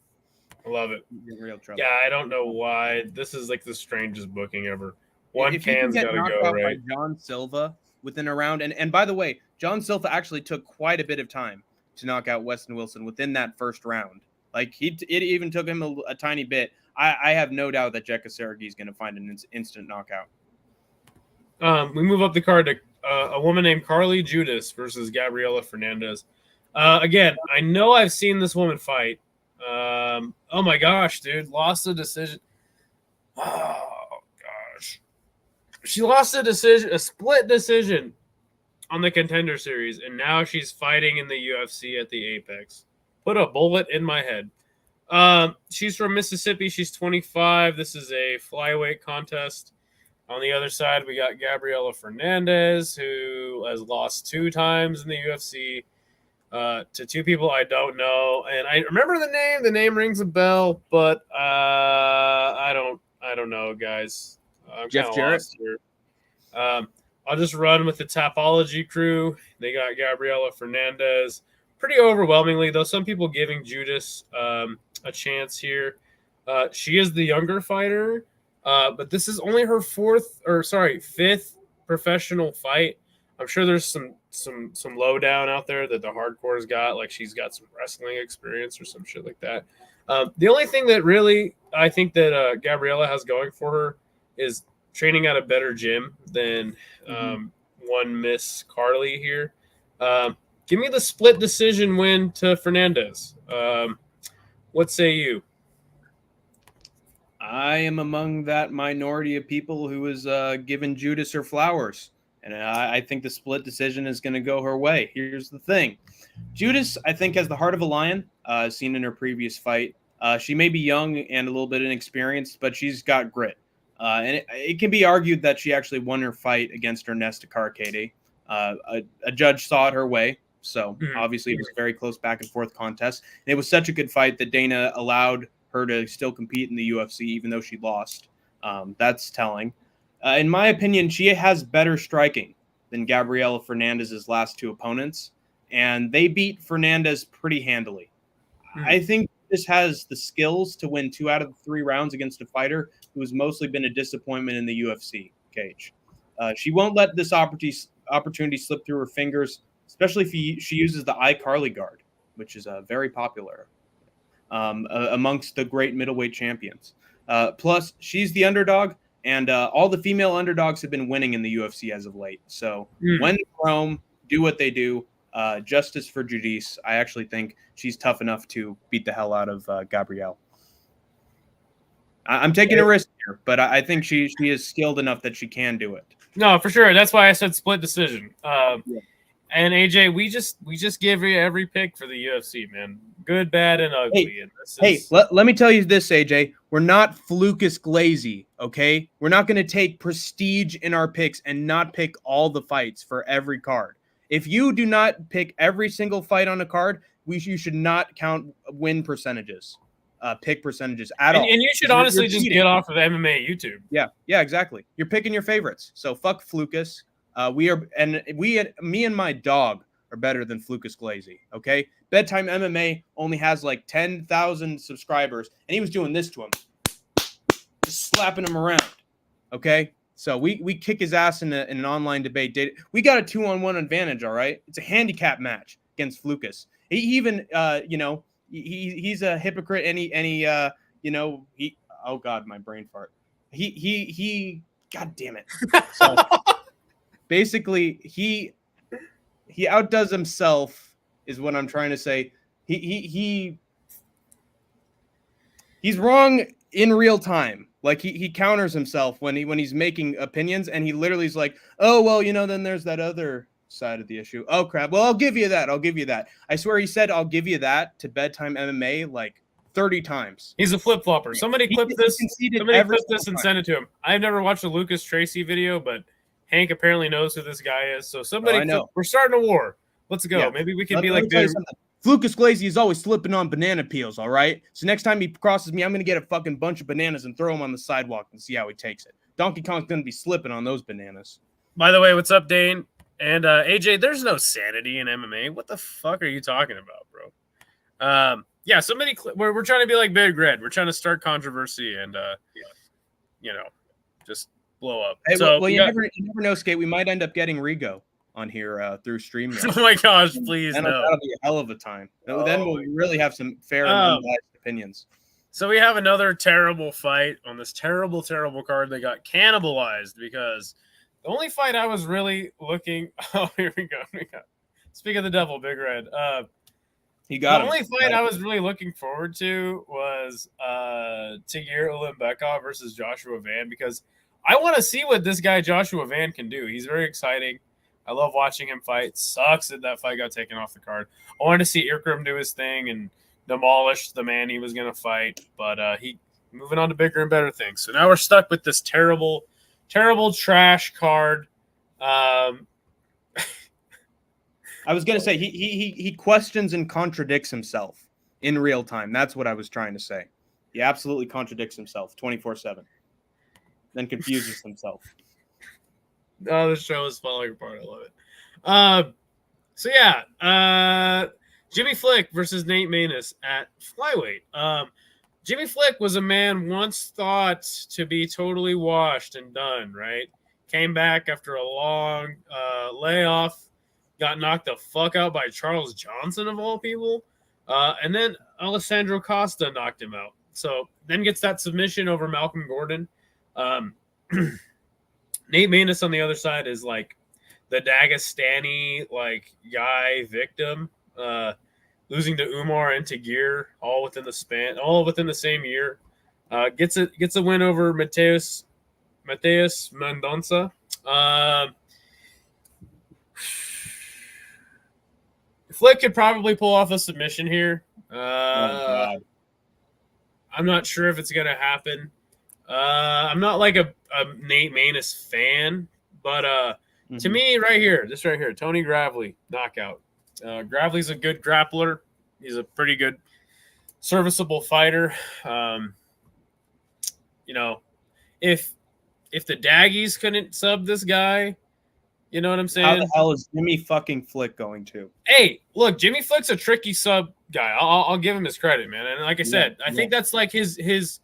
I love it. You're in real trouble. Yeah, I don't know why. This is like the strangest booking ever. One if can's got to go, right? By John Silva, within a round. And by the way, John Silva actually took quite a bit of time to knock out Weston Wilson within that first round. Like it even took him a tiny bit. I have no doubt that Jekka Sergey is going to find an instant knockout. We move up the card to a woman named Carly Judas versus Gabriela Fernandez. Again, I know I've seen this woman fight. Oh my gosh, dude, lost a decision. Oh gosh, she lost a split decision on the Contender Series, and now she's fighting in the UFC at the Apex. Put a bullet in my head. She's from Mississippi. She's 25. This is a flyweight contest. On the other side, we got Gabriela Fernandez, who has lost 2 times in the UFC to 2 people I don't know. And I remember the name. The name rings a bell, but I don't know, guys. I'm Jeff Jarrett here. I'll just run with the Tapology crew. They got Gabriela Fernandez pretty overwhelmingly, though some people giving Judas a chance here. She is the younger fighter. But this is only her 5th professional fight. I'm sure there's some lowdown out there that the hardcore's got, like she's got some wrestling experience or some shit like that. The only thing that really I think that Gabriela has going for her is training at a better gym than one Miss Carly here. Give me the split decision win to Fernandez. What say you? I am among that minority of people who is giving Judas her flowers. And I think the split decision is going to go her way. Here's the thing. Judas, I think, has the heart of a lion, seen in her previous fight. She may be young and a little bit inexperienced, but she's got grit. And it can be argued that she actually won her fight against Ernesta Carcade. A judge saw it her way. So obviously it was a very close back and forth contest. And it was such a good fight that Dana allowed her to still compete in the UFC, even though she lost. That's telling. In my opinion, she has better striking than Gabriela Fernandez's last 2 opponents, and they beat Fernandez pretty handily. I think this has the skills to win 2 out of the 3 rounds against a fighter who has mostly been a disappointment in the UFC cage. She won't let this opportunity slip through her fingers, especially if she uses the iCarly guard, which is very popular amongst the great middleweight champions. Plus, she's the underdog, and all the female underdogs have been winning in the UFC as of late. So when Rome do what they do, justice for Judice. I actually think she's tough enough to beat the hell out of Gabrielle. I'm taking a risk here, but I think she is skilled enough that she can do it. No, for sure. That's why I said split decision. And AJ, we just give you every pick for the UFC, man. Good, bad, and ugly. Let me tell you this, AJ. We're not Flucus Glazy, okay? We're not going to take prestige in our picks and not pick all the fights for every card. If you do not pick every single fight on a card, you should not count win percentages, pick percentages at all. And you should honestly just get off of MMA YouTube. Yeah, exactly. You're picking your favorites. So fuck Flucus. Me and my dog are better than Flucus Glazy, okay? Bedtime MMA only has like 10,000 subscribers, and he was doing this to him. Just slapping him around, okay? So we kick his ass in an online debate. We got a 2-on-1 advantage, all right? It's a handicap match against Flucus. He even, he's a hypocrite, and he oh God, my brain fart. He God damn it. So basically, he outdoes himself, is what I'm trying to say. He's wrong in real time. Like he counters himself when he's making opinions, and he literally is like, oh well, then there's that other side of the issue. Oh crap. Well, I'll give you that. I swear he said I'll give you that to Bedtime MMA like 30 times. He's a flip-flopper. Somebody clip this and send it to him. I've never watched a Lucas Tracy video, but Hank apparently knows who this guy is. So somebody, we're starting a war. Let's go. Yeah. Maybe we can be like, dude. Flucus Glazy is always slipping on banana peels, all right? So next time he crosses me, I'm going to get a fucking bunch of bananas and throw them on the sidewalk and see how he takes it. Donkey Kong's going to be slipping on those bananas. By the way, what's up, Dane? And AJ, there's no sanity in MMA. What the fuck are you talking about, bro? Yeah, somebody, we're trying to be like Big Red. We're trying to start controversy and, just blow up. Hey, So well, you never know, Skate. We might end up getting Rigo on here through StreamYard. Oh my gosh, please no. That'll be a hell of a time. Then we'll really have some fair and unbiased opinions. So we have another terrible fight on this terrible, terrible card that got cannibalized because the only fight I was really looking. Oh, here we go. Speak of the devil, Big Red. He got the only fight I was really looking forward to was Tigir Ulimbekov versus Joshua Van because I want to see what this guy Joshua Van can do. He's very exciting. I love watching him fight. Sucks that fight got taken off the card. I wanted to see Ikram do his thing and demolish the man he was going to fight, but he moving on to bigger and better things. So now we're stuck with this terrible, terrible trash card. I was going to say he questions and contradicts himself in real time. That's what I was trying to say. He absolutely contradicts himself 24/7, then confuses himself. Oh, this show is falling apart. I love it. So yeah, Jimmy Flick versus Nate Maness at flyweight. Jimmy Flick was a man once thought to be totally washed and done, right? Came back after a long layoff, got knocked the fuck out by Charles Johnson, of all people. And then Alessandro Costa knocked him out. So then gets that submission over Malcolm Gordon. Nate Maness on the other side is like the Dagestani like guy victim, losing to Umar and Tagir all within the same year. Gets a win over Matias Mendonça. Flick could probably pull off a submission here. I'm not sure if it's gonna happen. I'm not like a Nate Maness fan, but to me, right here, Tony Gravely knockout. Gravely's a good grappler. He's a pretty good, serviceable fighter. If the Daggies couldn't sub this guy, you know what I'm saying? How the hell is Jimmy fucking Flick going to? Hey, look, Jimmy Flick's a tricky sub guy. I'll give him his credit, man. And like I said, I think that's like his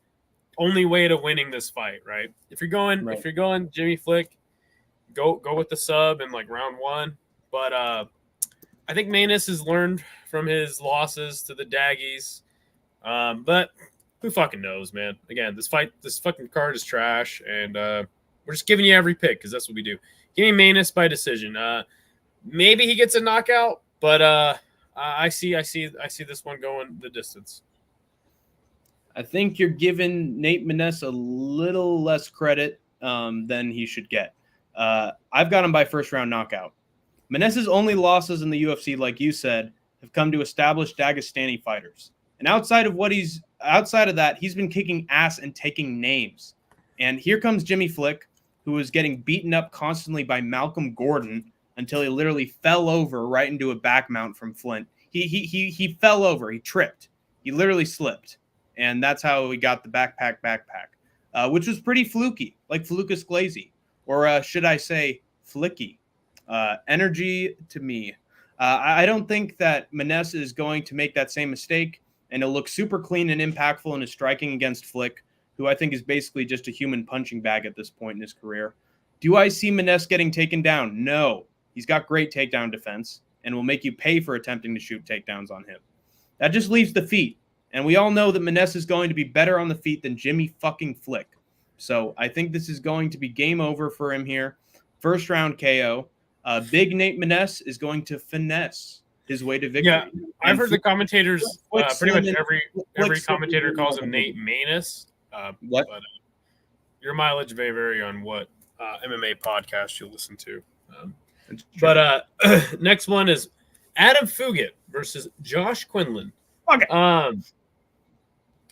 only way to winning this fight, right? If you're going Jimmy Flick, go with the sub in like round one. But I think Maness has learned from his losses to the Daggies. But who fucking knows, man? Again, this fucking card is trash, and we're just giving you every pick because that's what we do. Give me Maness by decision. Maybe he gets a knockout, but I see this one going the distance. I think you're giving Nate Maness a little less credit than he should get. I've got him by first round knockout. Maness's only losses in the UFC, like you said, have come to established Dagestani fighters. And outside of that, he's been kicking ass and taking names. And here comes Jimmy Flick, who was getting beaten up constantly by Malcolm Gordon until he literally fell over right into a back mount from Flint. He fell over. He tripped. He literally slipped. And that's how he got the backpack, which was pretty fluky, like Flucus Glazy. Or should I say flicky? Energy to me. I don't think that Maness is going to make that same mistake, and he'll look super clean and impactful in his striking against Flick, who I think is basically just a human punching bag at this point in his career. Do I see Maness getting taken down? No. He's got great takedown defense and will make you pay for attempting to shoot takedowns on him. That just leaves the feet. And we all know that Maness is going to be better on the feet than Jimmy fucking Flick. So I think this is going to be game over for him here. First round KO. Big Nate Maness is going to finesse his way to victory. Yeah, I've heard the commentators, pretty much every commentator calls him Nate Maness. What? But, your mileage may vary on what MMA podcast you listen to. Next one is Adam Fugit versus Josh Quinlan. Fuck it.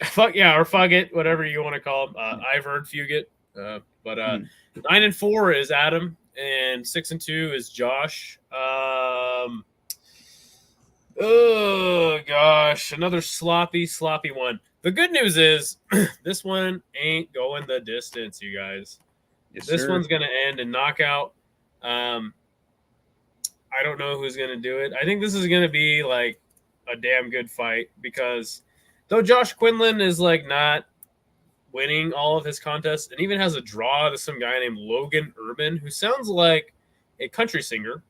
Fuck yeah, or fuck it, whatever you want to call him. I've heard Fugit. 9-4 is Adam, and 6-2 is Josh. Oh gosh, another sloppy one. The good news is this one ain't going the distance, you guys. Yes, this sir. one's gonna end in knockout. I don't know who's gonna do it. I think this is gonna be like a damn good fight because though Josh Quinlan is like not winning all of his contests, and even has a draw to some guy named Logan Urban, who sounds like a country singer.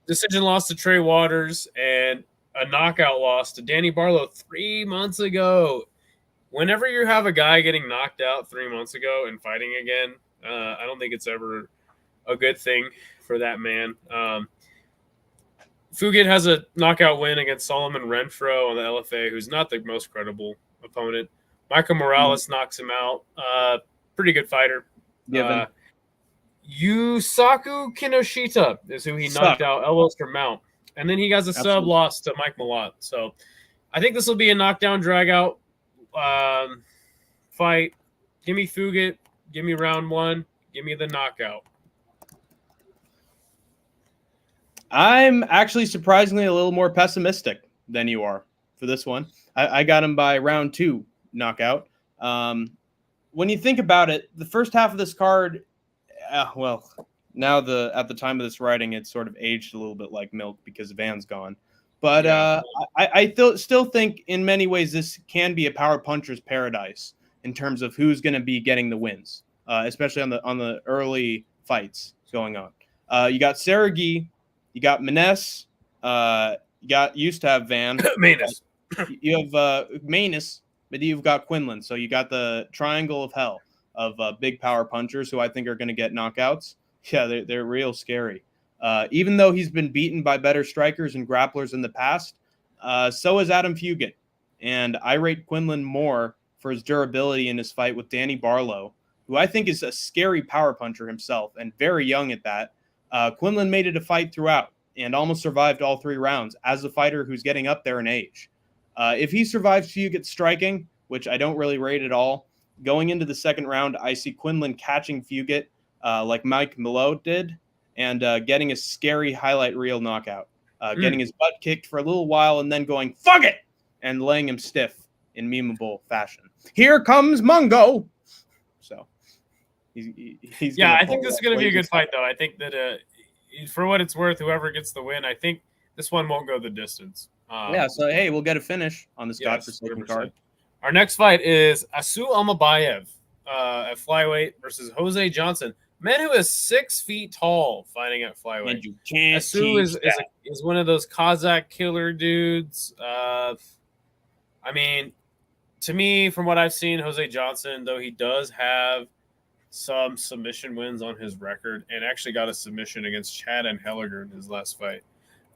Decision loss to Trey Waters and a knockout loss to Danny Barlow 3 months ago. Whenever you have a guy getting knocked out 3 months ago and fighting again, I don't think it's ever a good thing for that man. Fugit has a knockout win against Solomon Renfro on the LFA, who's not the most credible opponent. Michael Morales knocks him out. Pretty good fighter. Given. Yusaku Kinoshita is who he knocked out, Elster Mount. And then he has a sub loss to Mike Malott. So I think this will be a knockdown, drag-out fight. Give me Fugit. Give me round 1. Give me the knockout. I'm actually surprisingly a little more pessimistic than you are for this one. I got him by round 2 knockout. When you think about it, the first half of this card, well, now at the time of this writing, it's sort of aged a little bit like milk because Van's gone. But I still think in many ways this can be a power puncher's paradise in terms of who's going to be getting the wins, especially on the early fights going on. You got Sergey, you got Maness, you used to have Van. Maness. You have Maness, but you've got Quinlan. So you got the triangle of hell of big power punchers who I think are going to get knockouts. Yeah, they're real scary. Even though he's been beaten by better strikers and grapplers in the past, so is Adam Fugit. And I rate Quinlan more for his durability in his fight with Danny Barlow, who I think is a scary power puncher himself and very young at that. Quinlan made it a fight throughout and almost survived all 3 rounds as a fighter who's getting up there in age. If he survives Fugit striking, which I don't really rate at all, going into the second round, I see Quinlan catching Fugit like Mike Malott did and getting a scary highlight reel knockout, getting his butt kicked for a little while and then going, fuck it, and laying him stiff in memeable fashion. Here comes Mungo. So he's I think this is going to be a good fight, though. I think that for what it's worth, whoever gets the win, I think this one won't go the distance. So, hey, we'll get a finish on this godforsaken card. Our next fight is Asu Almabayev at flyweight versus Jose Johnson. Man who is 6 feet tall fighting at flyweight. And you can't Asu is one of those Kazakh killer dudes. I mean, to me, from what I've seen, Jose Johnson, though he does have some submission wins on his record and actually got a submission against Chad and Helliger in his last fight.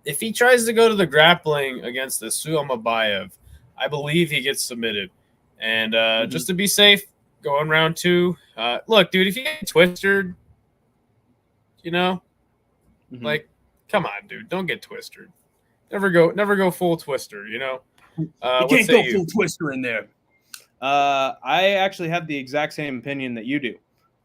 If he tries to go to the grappling against Asu Almabayev, I believe he gets submitted. And just to be safe, go in round 2. Look, dude, if you get twisted, like, come on, dude, don't get twisted. Never go full twister, you can't go full twister in there. I actually have the exact same opinion that you do.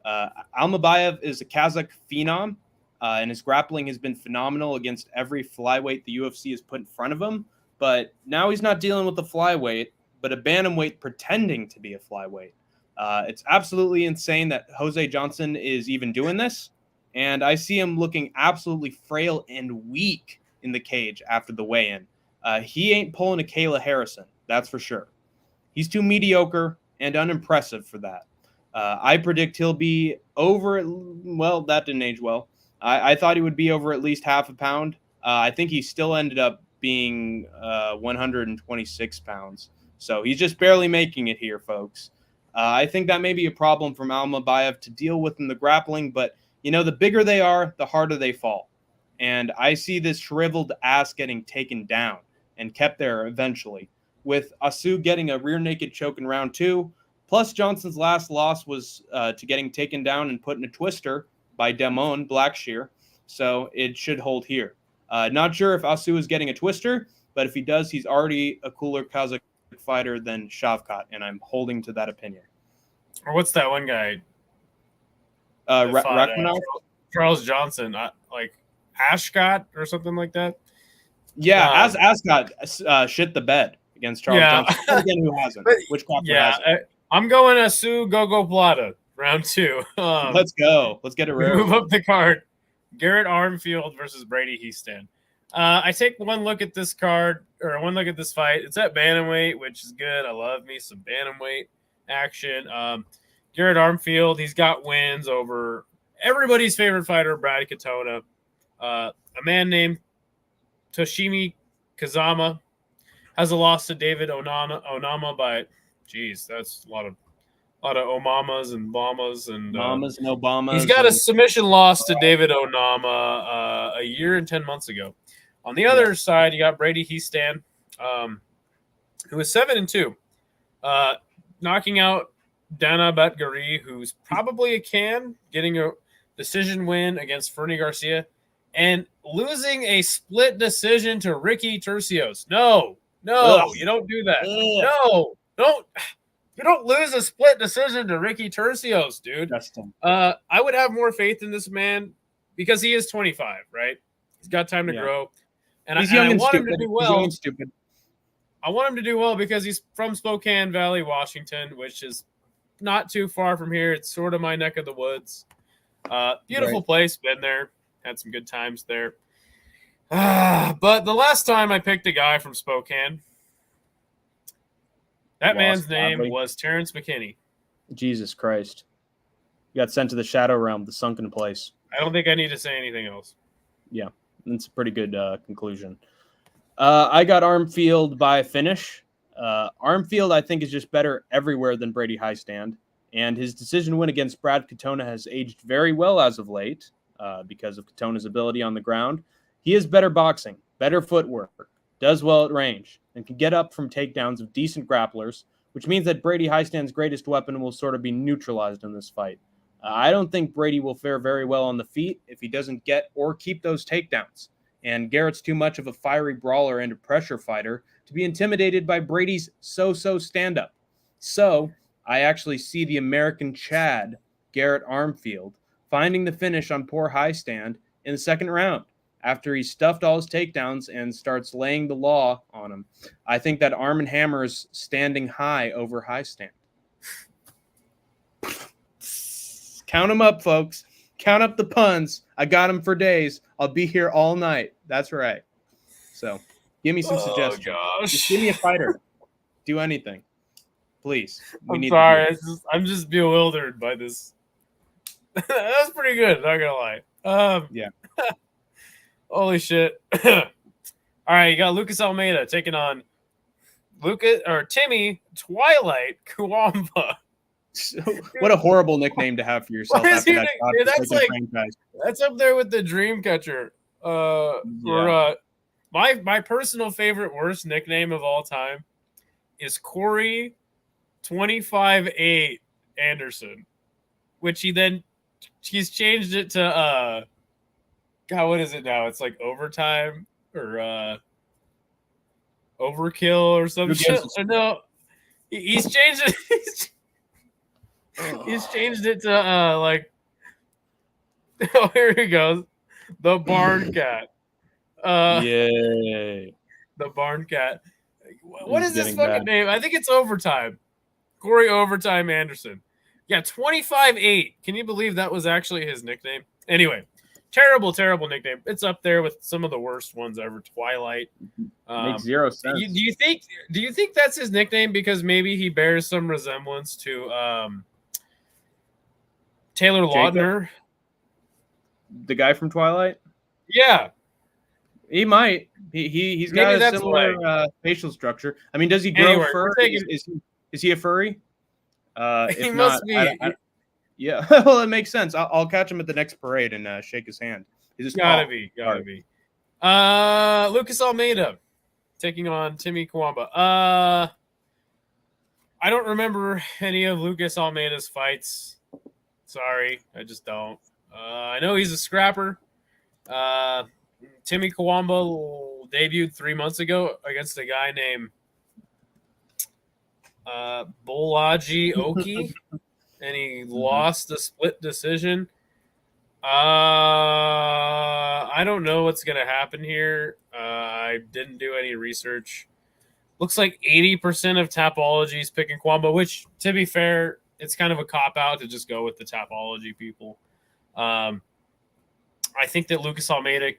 Almabayev is a Kazakh phenom, and his grappling has been phenomenal against every flyweight the UFC has put in front of him. But now he's not dealing with the flyweight, but a bantamweight pretending to be a flyweight. It's absolutely insane that Jose Johnson is even doing this. And I see him looking absolutely frail and weak in the cage after the weigh-in. He ain't pulling a Kayla Harrison, that's for sure. He's too mediocre and unimpressive for that. I predict he'll be over, well, that didn't age well. I thought he would be over at least half a pound. I think he still ended up being 126 pounds. So he's just barely making it here, folks. I think that may be a problem from Almabayev to deal with in the grappling, but, the bigger they are, the harder they fall. And I see this shriveled ass getting taken down and kept there eventually, with Asu getting a rear naked choke in round 2. Plus, Johnson's last loss was to getting taken down and put in a twister by Damon Blackshear. So it should hold here. Not sure if Asu is getting a twister, but if he does, he's already a cooler Kazakh fighter than Shavkat, and I'm holding to that opinion. Or what's that one guy? Rachmanov? Charles Johnson, like Ashcott or something like that. Yeah, Ascot shit the bed against Charles Johnson. Again, who hasn't? Which hasn't? I'm going Asu Gogo Plata, round 2. Let's go. Let's get it real. Move up the card. Garrett Armfield versus Brady Heaston. I take one look at this card, or one look at this fight. It's at bantamweight, which is good. I love me some bantamweight. action. Garrett Armfield, he's got wins over everybody's favorite fighter, Brad Katona. A man named Toshimi Kazama has a loss to David Onama by, geez, that's a lot of Omamas and Bombas and Mamas and Obamas. He's got a submission loss to David Onama a year and 10 months ago. On the other side, you got Brady Heastan, who is 7-2, knocking out Dana Batgari, who's probably a can, getting a decision win against Fernie Garcia, and losing a split decision to Ricky Tercios. No, Ugh. you don't do that. Ugh. No, don't. You don't lose a split decision to Ricky Tercios, dude. Justin. I would have more faith in this man because he is 25, right? He's got time to grow. And he's young and want stupid. him to do well. He's young and stupid. I want him to do well because he's from Spokane Valley, Washington, which is not too far from here. It's sort of my neck of the woods. Beautiful place. Been there. Had some good times there. But the last time I picked a guy from Spokane, that man's name was Terrence McKinney. Jesus Christ. You got sent to the Shadow Realm, the sunken place. I don't think I need to say anything else. Yeah, that's a pretty good conclusion. I got Armfield by finish. Armfield, I think, is just better everywhere than Brady Highstand. And his decision win against Brad Katona has aged very well as of late because of Katona's ability on the ground. He has better boxing, better footwork, does well at range, and can get up from takedowns of decent grapplers, which means that Brady Highstand's greatest weapon will sort of be neutralized in this fight. I don't think Brady will fare very well on the feet if he doesn't get or keep those takedowns. And Garrett's too much of a fiery brawler and a pressure fighter to be intimidated by Brady's so-so stand-up. So I actually see the American Chad, Garrett Armfield, finding the finish on poor Highstand in the second round, after he stuffed all his takedowns and starts laying the law on him. I think that Arm & Hammer is standing high over Highstand. Count them up, folks. Count up the puns. I got them for days. I'll be here all night. That's right. So give me some suggestions. Gosh. Just give me a fighter. Do anything. Please. I'm sorry. I'm just bewildered by this. That's pretty good. Not going to lie. Yeah. Holy shit. All right, you got Lucas Almeida taking on Timmy Twilight Kuwamba. What a horrible nickname to have for yourself. After that dude, that's up there with the Dreamcatcher. My personal favorite worst nickname of all time is Corey 25-8 Anderson, which he's changed it to God, what is it now? It's like overtime or overkill or some shit. No, he's changed it. He's changed it to like. Oh, here he goes, the Barn Cat. Yay! The Barn Cat. What is this fucking name? I think it's Overtime. Corey Overtime Anderson. Yeah, 25-8. Can you believe that was actually his nickname? Anyway. Terrible nickname. It's up there with some of the worst ones ever. Twilight. Makes zero sense. Do you think that's his nickname because maybe he bears some resemblance to Taylor Lautner, the guy from Twilight? Yeah, he might. He's got a similar facial structure. I mean, does he grow fur? Is he a furry? He must be. Yeah, well, it makes sense. I'll catch him at the next parade and shake his hand. Gotta be. Lucas Almeida taking on Timmy Kuwamba. I don't remember any of Lucas Almeida's fights. Sorry, I just don't. I know he's a scrapper. Timmy Kuwamba debuted 3 months ago against a guy named Bolaji Oki. And he lost a split decision. I don't know what's going to happen here. I didn't do any research. Looks like 80% of Tapology is picking Kuwamba, which, to be fair, it's kind of a cop-out to just go with the Tapology people. I think that Lucas Almeida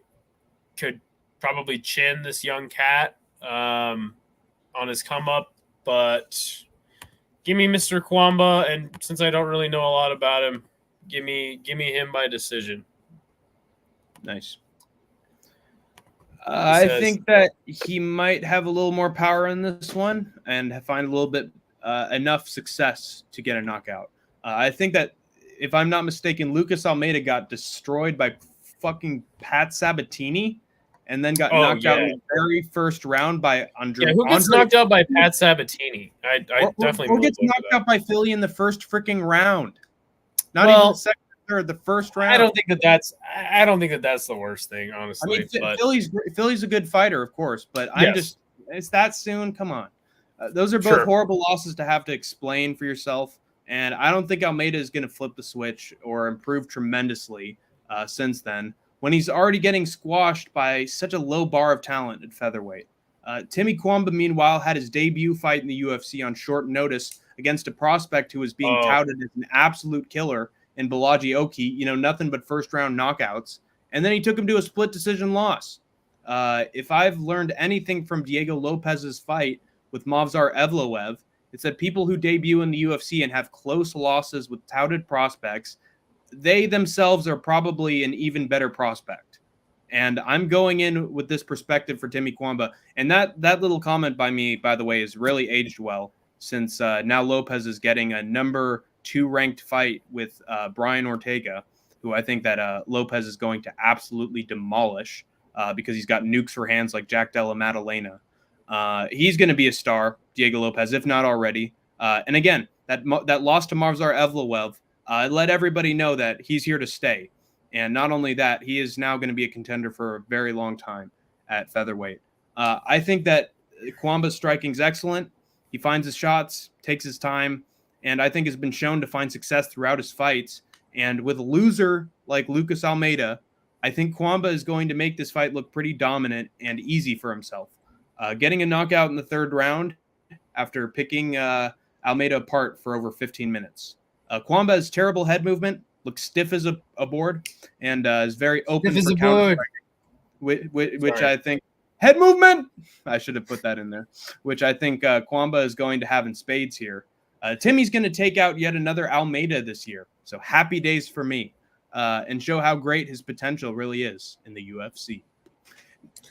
could probably chin this young cat on his come-up, but give me Mr. Kwamba, and since I don't really know a lot about him, give me him by decision. Nice. I think that he might have a little more power in this one and find a little bit enough success to get a knockout. I think that, if I'm not mistaken, Lucas Almeida got destroyed by fucking Pat Sabatini and then got knocked out in the very first round by Andre. Yeah, who gets knocked out by Pat Sabatini? I definitely. Or gets knocked out by Philly in the first freaking round. Not even the second. The first round. I don't think that's the worst thing, honestly. I mean, Philly's a good fighter, of course, but it's that soon. Come on, those are both horrible losses to have to explain for yourself, and I don't think Almeida is going to flip the switch or improve tremendously since then, when he's already getting squashed by such a low bar of talent at featherweight. Timmy Kwamba, meanwhile, had his debut fight in the UFC on short notice against a prospect who was being touted as an absolute killer in Balaji Oki, nothing but first-round knockouts. And then he took him to a split decision loss. If I've learned anything from Diego Lopez's fight with Movsar Evloev, it's that people who debut in the UFC and have close losses with touted prospects, they themselves are probably an even better prospect. And I'm going in with this perspective for Timmy Kwamba. And that little comment by me, by the way, has really aged well, since now Lopez is getting a number 2 ranked fight with Brian Ortega, who I think that Lopez is going to absolutely demolish because he's got nukes for hands like Jack Della Maddalena. He's going to be a star, Diego Lopez, if not already. And again, that loss to Movsar Evloev let everybody know that he's here to stay. And not only that, he is now going to be a contender for a very long time at featherweight. I think that Kwamba's striking is excellent. He finds his shots, takes his time, and I think has been shown to find success throughout his fights. And with a loser like Lucas Almeida, I think Kwamba is going to make this fight look pretty dominant and easy for himself. Getting a knockout in the third round after picking Almeida apart for over 15 minutes. Kwamba has terrible head movement, looks stiff as a board, and is very open for counter striking, which I think head movement. I should have put that in there, which I think Kwamba is going to have in spades here. Timmy's going to take out yet another Almeida this year. So happy days for me, and show how great his potential really is in the UFC.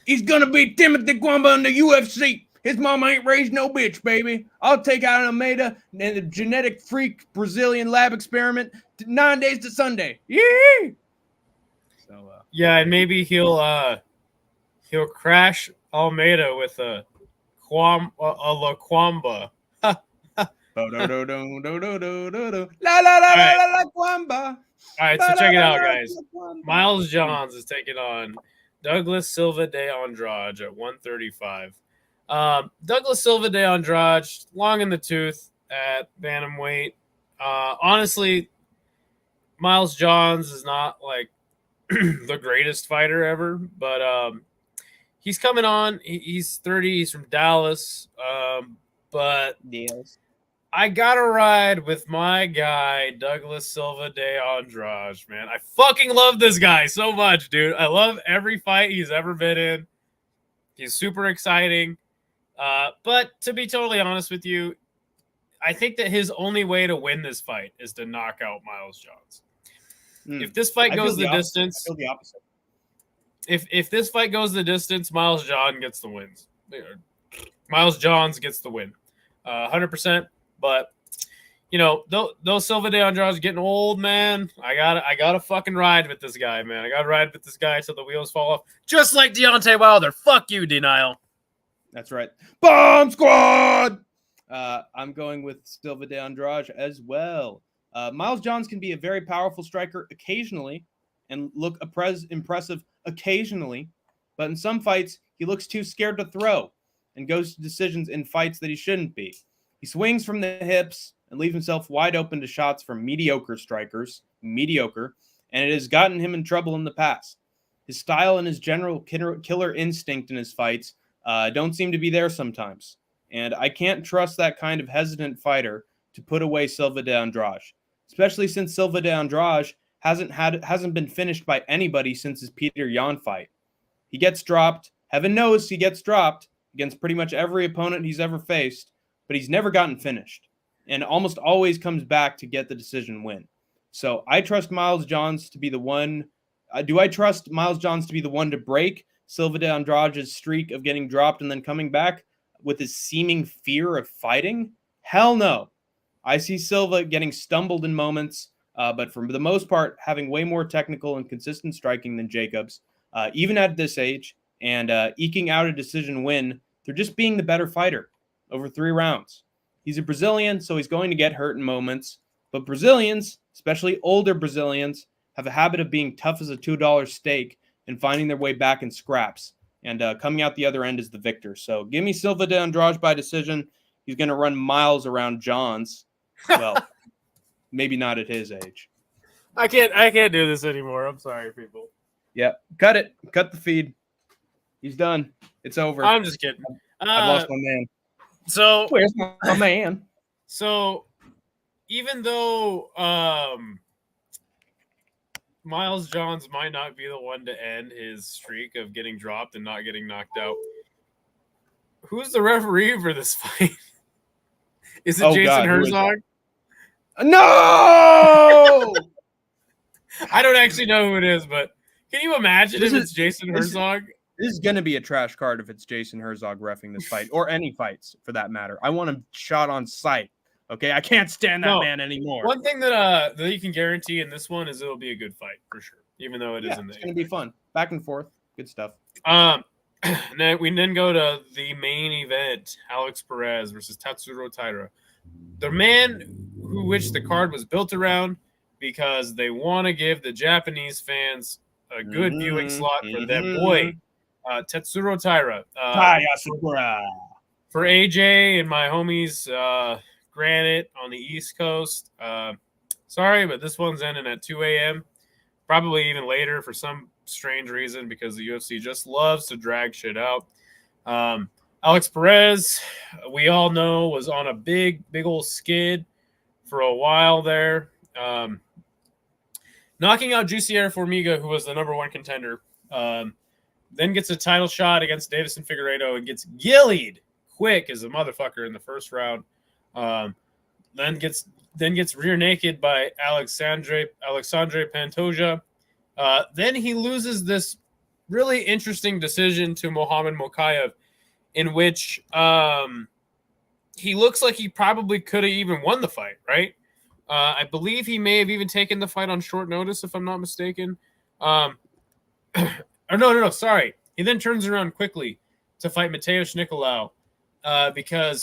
He's going to beat Timothy Kwamba in the UFC. His mama ain't raised no bitch, baby. I'll take out Almeida and the genetic freak Brazilian lab experiment 9 days to Sunday. Yee! So, yeah, and maybe he'll crash Almeida with a La Kwamba. La la la la la Kwamba. All right, so check it out, guys. Miles Johns is taking on Douglas Silva de Andrade at 135. Douglas Silva de Andrade, long in the tooth at bantamweight. Honestly, Miles Johns is not like the greatest fighter ever, but he's coming on. He's 30. He's from Dallas. But I got to ride with my guy, Douglas Silva de Andrade, man. I fucking love this guy so much, dude. I love every fight he's ever been in. He's super exciting. But to be totally honest with you, I think that his only way to win this fight is to knock out Miles Johns. If this fight goes the distance, I feel the opposite. If this fight goes the distance, Miles Johns gets the wins. Miles Johns gets the win, 100%. But those Silva de Andrade's getting old, man. I gotta fucking ride with this guy, man. I gotta ride with this guy till the wheels fall off, just like Deontay Wilder. Fuck you, Denial. That's right. Bomb Squad! I'm going with Silva de Andrade as well. Miles Johns can be a very powerful striker occasionally and look impressive occasionally, but in some fights, he looks too scared to throw and goes to decisions in fights that he shouldn't be. He swings from the hips and leaves himself wide open to shots from mediocre strikers, and it has gotten him in trouble in the past. His style and his general killer instinct in his fights don't seem to be there sometimes. And I can't trust that kind of hesitant fighter to put away Silva de Andrade, especially since Silva de Andrade hasn't been finished by anybody since his Peter Yan fight. He gets dropped. Heaven knows he gets dropped against pretty much every opponent he's ever faced, but he's never gotten finished. and almost always comes back to get the decision win. So I trust Miles Johns to be the one. Do I trust Miles Johns to be the one to break Silva de Andrade's streak of getting dropped and then coming back with his seeming fear of fighting? Hell no. I see Silva getting stumbled in moments, but for the most part, having way more technical and consistent striking than Jacobs, even at this age, and eking out a decision win through just being the better fighter over 3 rounds. He's a Brazilian, so he's going to get hurt in moments, but Brazilians, especially older Brazilians, have a habit of being tough as a $2 steak and finding their way back in scraps, and coming out the other end is the victor. So give me Silva de Andrade by decision. He's going to run miles around Johns. Well, maybe not at his age. I can't do this anymore. I'm sorry, people. Yeah, cut it. Cut the feed. He's done. It's over. I'm just kidding. I've lost my man. So where's my man? So even though Miles Johns might not be the one to end his streak of getting dropped and not getting knocked out, who's the referee for this fight? Is it Jason Herzog? No! I don't actually know who it is, but can you imagine if it's Jason Herzog? This is going to be a trash card if it's Jason Herzog reffing this fight, or any fights for that matter. I want him shot on sight. Okay, I can't stand that man anymore. One thing that you can guarantee in this one is it'll be a good fight for sure, even though it isn't. It's going to be fun, back and forth, good stuff. We then go to the main event: Alex Perez versus Tatsuro Taira, the man who which the card was built around, because they want to give the Japanese fans a good viewing slot for their boy, Tatsuro Taira. For AJ and my homies, Granite on the East Coast. Sorry, but this one's ending at 2 a.m. Probably even later for some strange reason, because the UFC just loves to drag shit out. Alex Perez, we all know, was on a big old skid for a while there. Knocking out Jussier Formiga, who was the number 1 contender. Then gets a title shot against Davison Figueiredo and gets gillied quick as a motherfucker in the first round. Then gets rear naked by Alexandre Pantoja. Then he loses this really interesting decision to Mohamed Mokaev, in which he looks like he probably could have even won the fight, right? I believe he may have even taken the fight on short notice, if I'm not mistaken. No, sorry. He then turns around quickly to fight Matias Nicolau because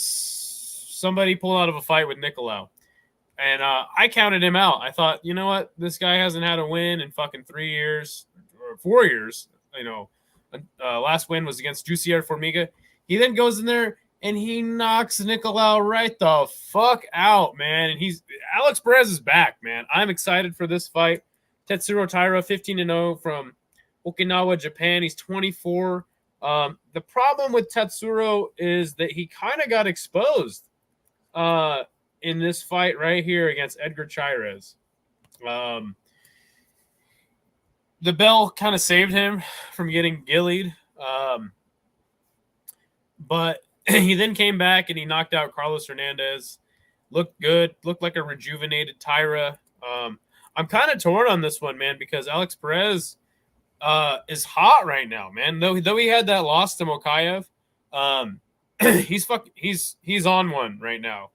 somebody pulled out of a fight with Nicolau. And I counted him out. I thought, you know what? This guy hasn't had a win in fucking 3 years or 4 years. Last win was against Jussier Formiga. He then goes in there and he knocks Nicolau right the fuck out, man. And Alex Perez is back, man. I'm excited for this fight. Tatsuro Taira, 15-0 from Okinawa, Japan. He's 24. The problem with Tatsuro is that he kind of got exposed in this fight right here against Edgar Chairez. The bell kind of saved him from getting gillied. But he then came back and he knocked out Carlos Hernandez. Looked good. Looked like a rejuvenated Taira. I'm kind of torn on this one, man, because Alex Perez is hot right now, man. Though he had that loss to Mokaev, he's on one right now.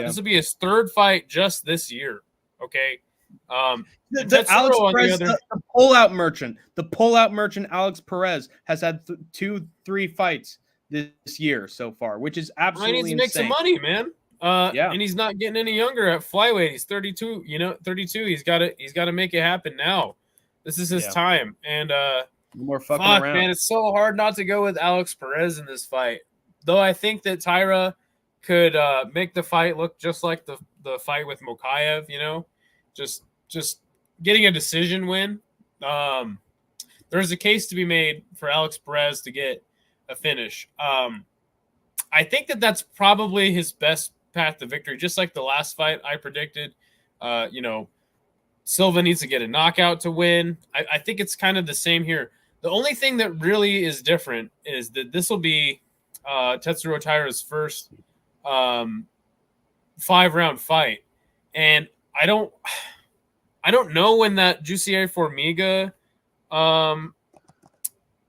This will be his 3rd fight just this year. Okay. The Alex Perez, the pull-out merchant. The pull-out merchant Alex Perez has had 2-3 fights this year so far, which is absolutely insane. He needs to make some money, man. And he's not getting any younger at flyweight. He's 32. 32. He's got to make it happen now. This is his time. And more fucking around, man. It's so hard not to go with Alex Perez in this fight. Though I think that Taira could make the fight look just like the fight with Mokaev. Just getting a decision win. There's a case to be made for Alex Perez to get a finish. I think that's probably his best path to victory. Just like the last fight I predicted, Silva needs to get a knockout to win. I think it's kind of the same here. The only thing that really is different is that this will be Tatsuro Taira's first 5-round fight, and I don't know when that Jussier Formiga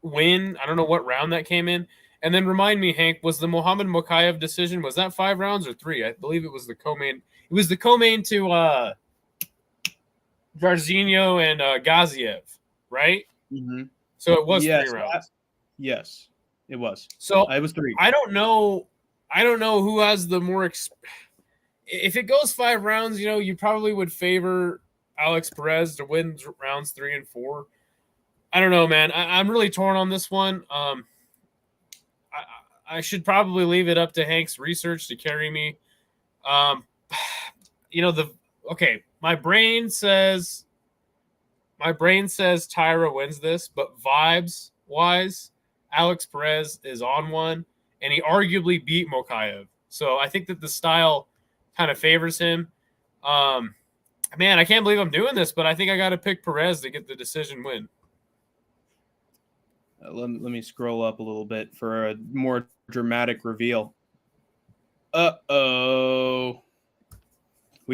win. I don't know what round that came in. And then remind me, Hank, was the Muhammad Mokaev decision, was that 5 rounds or 3? I believe it was the co-main. It was the co-main to Jairzinho and Gaziev, right? Mm-hmm. So it was Yes, 3 rounds. yes, it was. So It was 3. I don't know who has the more. If it goes 5 rounds, you probably would favor Alex Perez to win rounds 3 and 4. I don't know, man. I'm really torn on this one. I should probably leave it up to Hank's research to carry me. My brain says Tyra wins this, but vibes wise, Alex Perez is on one, and he arguably beat Mokaev. So I think that the style kind of favors him. Man, I can't believe I'm doing this, but I think I got to pick Perez to get the decision win. Let me scroll up a little bit for a more dramatic reveal. We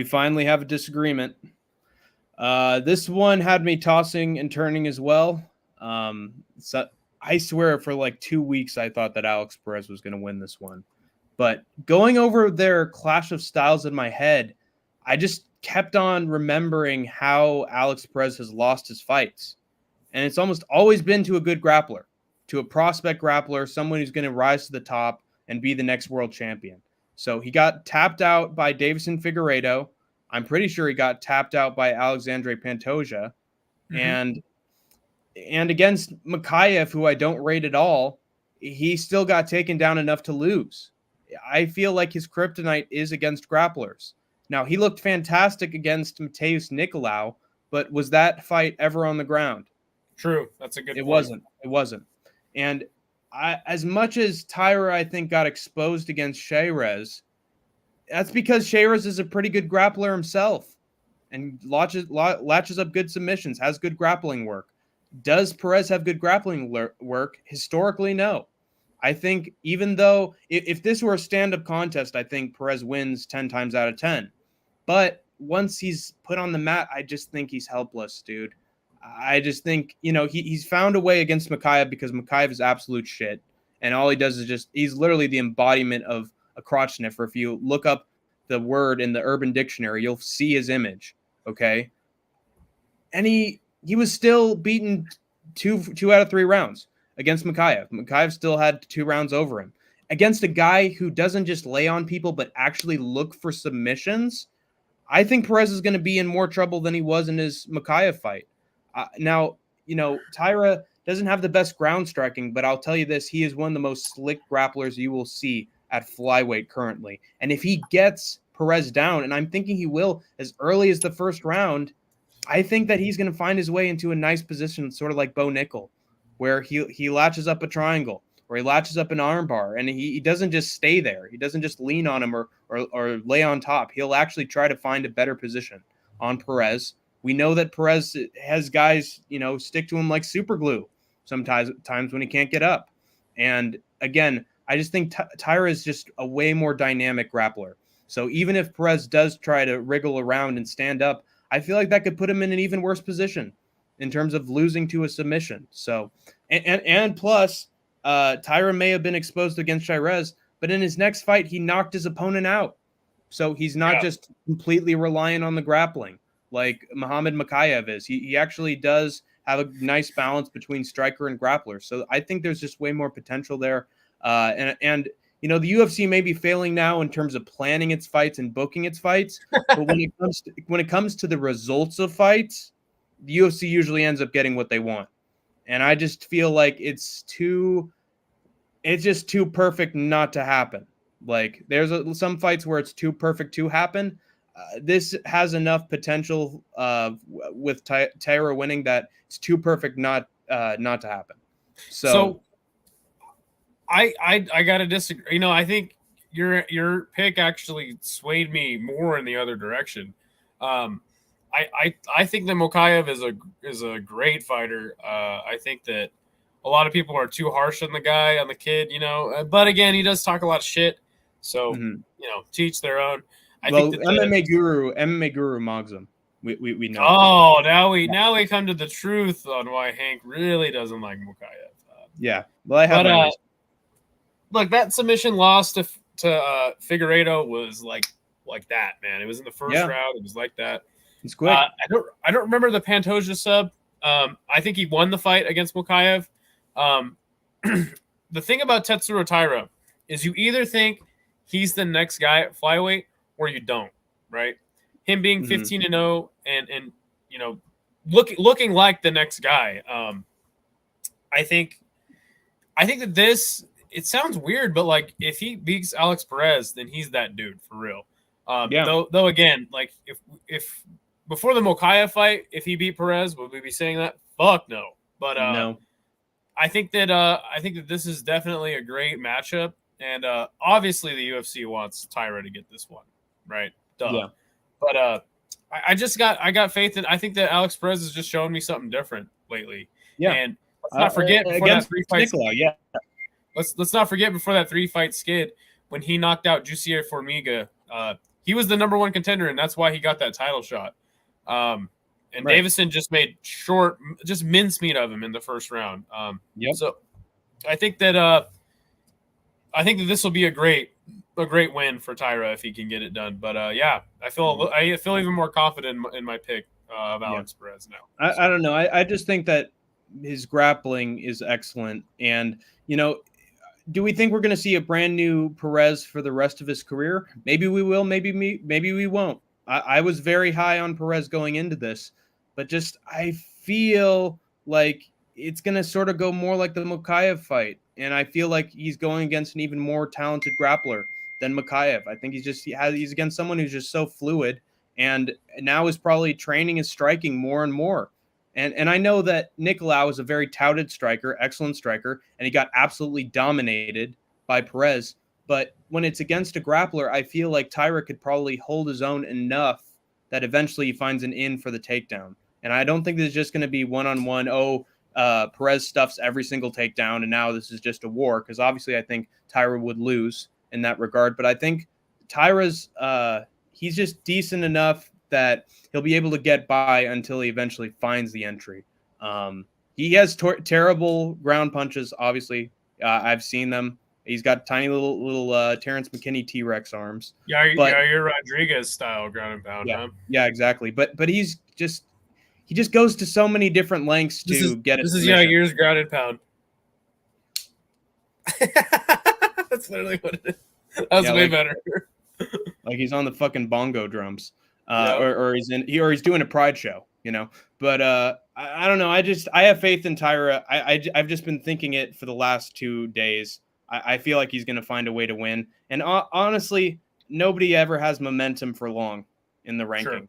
finally have a disagreement. This one had me tossing and turning as well. So I swear for like 2 weeks I thought that Alex Perez was going to win this one. But going over their clash of styles in my head, I just kept on remembering how Alex Perez has lost his fights. And it's almost always been to a good grappler, to a prospect grappler, someone who's going to rise to the top and be the next world champion. So he got tapped out by Davison Figueiredo. I'm pretty sure he got tapped out by Alexandre Pantoja. Mm-hmm. And against Mokaev, who I don't rate at all, he still got taken down enough to lose. I feel like his kryptonite is against grapplers. Now, he looked fantastic against Matias Nicolau, but was that fight ever on the ground? True. That's a good point. It wasn't. And as much as Tyra, I think, got exposed against Shayrez, that's because Shayrez is a pretty good grappler himself and latches up good submissions, has good grappling work. Does Perez have good grappling work? Historically, no. I think even though if this were a stand-up contest, I think Perez wins 10 times out of 10. But once he's put on the mat, I just think he's helpless, dude. I just think, he's found a way against Mokaev because Mokaev is absolute shit. And all he does is he's literally the embodiment of a crotch sniffer. If you look up the word in the Urban Dictionary, you'll see his image. Okay. And he was still beaten two out of 3 rounds against Mokaev. Mokaev still had 2 rounds over him. Against a guy who doesn't just lay on people, but actually look for submissions, I think Perez is going to be in more trouble than he was in his Mokaev fight. Now, Tyra doesn't have the best ground striking, but I'll tell you this, he is one of the most slick grapplers you will see at flyweight currently. And if he gets Perez down, and I'm thinking he will as early as the first round, I think that he's going to find his way into a nice position, sort of like Bo Nickel, where he latches up a triangle or he latches up an armbar, and he doesn't just stay there. He doesn't just lean on him or lay on top. He'll actually try to find a better position on Perez. We know that Perez has guys, stick to him like super glue sometimes when he can't get up. And again, I just think Tyra is just a way more dynamic grappler. So even if Perez does try to wriggle around and stand up, I feel like that could put him in an even worse position in terms of losing to a submission. So, and plus, Tyra may have been exposed against Shayrez, but in his next fight, he knocked his opponent out. So he's not just completely reliant on the grappling like Muhammad Mokaev is. He actually does have a nice balance between striker and grappler. So I think there's just way more potential there. And the UFC may be failing now in terms of planning its fights and booking its fights, but when it comes to the results of fights, the UFC usually ends up getting what they want. And I just feel like it's just too perfect not to happen. Like there's some fights where it's too perfect to happen. This has enough potential with Tyra winning that it's too perfect not to happen. So I gotta disagree. I think your pick actually swayed me more in the other direction. I think that Mokaev is a great fighter. I think that a lot of people are too harsh on the kid. But again, he does talk a lot of shit. So to each their own. I Well, think that MMA Guru mogs him. We know. Oh, now we come to the truth on why Hank really doesn't like Mukayev. Yeah, well, I have my reasons. Look, that submission loss to Figueiredo was like that, man. It was in the first round. It was like that. It's quick. I don't remember the Pantoja sub. I think he won the fight against Mukayev. The thing about Tetsuro Taira is you either think he's the next guy at flyweight or you don't, right? Him being 15-0 and you know looking like the next guy. I think that this, it sounds weird, but like if he beats Alex Perez, then he's that dude for real. Though again, like if before the Mokaev fight, if he beat Perez, would we be saying that? Fuck no. But no. I think that this is definitely a great matchup, and obviously the UFC wants Taira to get this one, right? Duh. Yeah. But I got faith in. I think that Alex Perez has just shown me something different lately. Yeah. And let's not forget before that 3-fight. Yeah. Let's not forget before that 3-fight skid when he knocked out Jussier Formiga. He was the number 1 contender, and that's why he got that title shot. And Davison just made just mincemeat of him in the first round. So I think that this will be a great win for Taira if he can get it done. But I feel even more confident in my pick of Alex Perez now. I don't know. I just think that his grappling is excellent, and do we think we're going to see a brand new Perez for the rest of his career? Maybe we will. Maybe we won't. I was very high on Perez going into this, but just I feel like it's going to sort of go more like the Mukaev fight, and I feel like he's going against an even more talented grappler than Mukaev. I think he's against someone who's just so fluid, and now is probably training his striking more and more. And I know that Nicolau is a very touted striker, excellent striker, and he got absolutely dominated by Perez. But when it's against a grappler, I feel like Taira could probably hold his own enough that eventually he finds an in for the takedown. And I don't think this is just going to be one-on-one, Perez stuffs every single takedown, and now this is just a war, because obviously I think Taira would lose in that regard. But I think Taira's he's just decent enough that he'll be able to get by until he eventually finds the entry. He has terrible ground punches, obviously. I've seen them. He's got tiny little Terrence McKinney T-Rex arms. Your Rodriguez style ground and pound. Yeah, yeah, exactly. But he just goes to so many different lengths to get it. This is Yair's ground and pound. That's literally what it is. That was way better. Like he's on the fucking bongo drums, or he's doing a pride show, But I don't know. I have faith in Taira. I've just been thinking it for the last 2 days. I feel like he's going to find a way to win. And honestly, nobody ever has momentum for long in the rankings. Sure.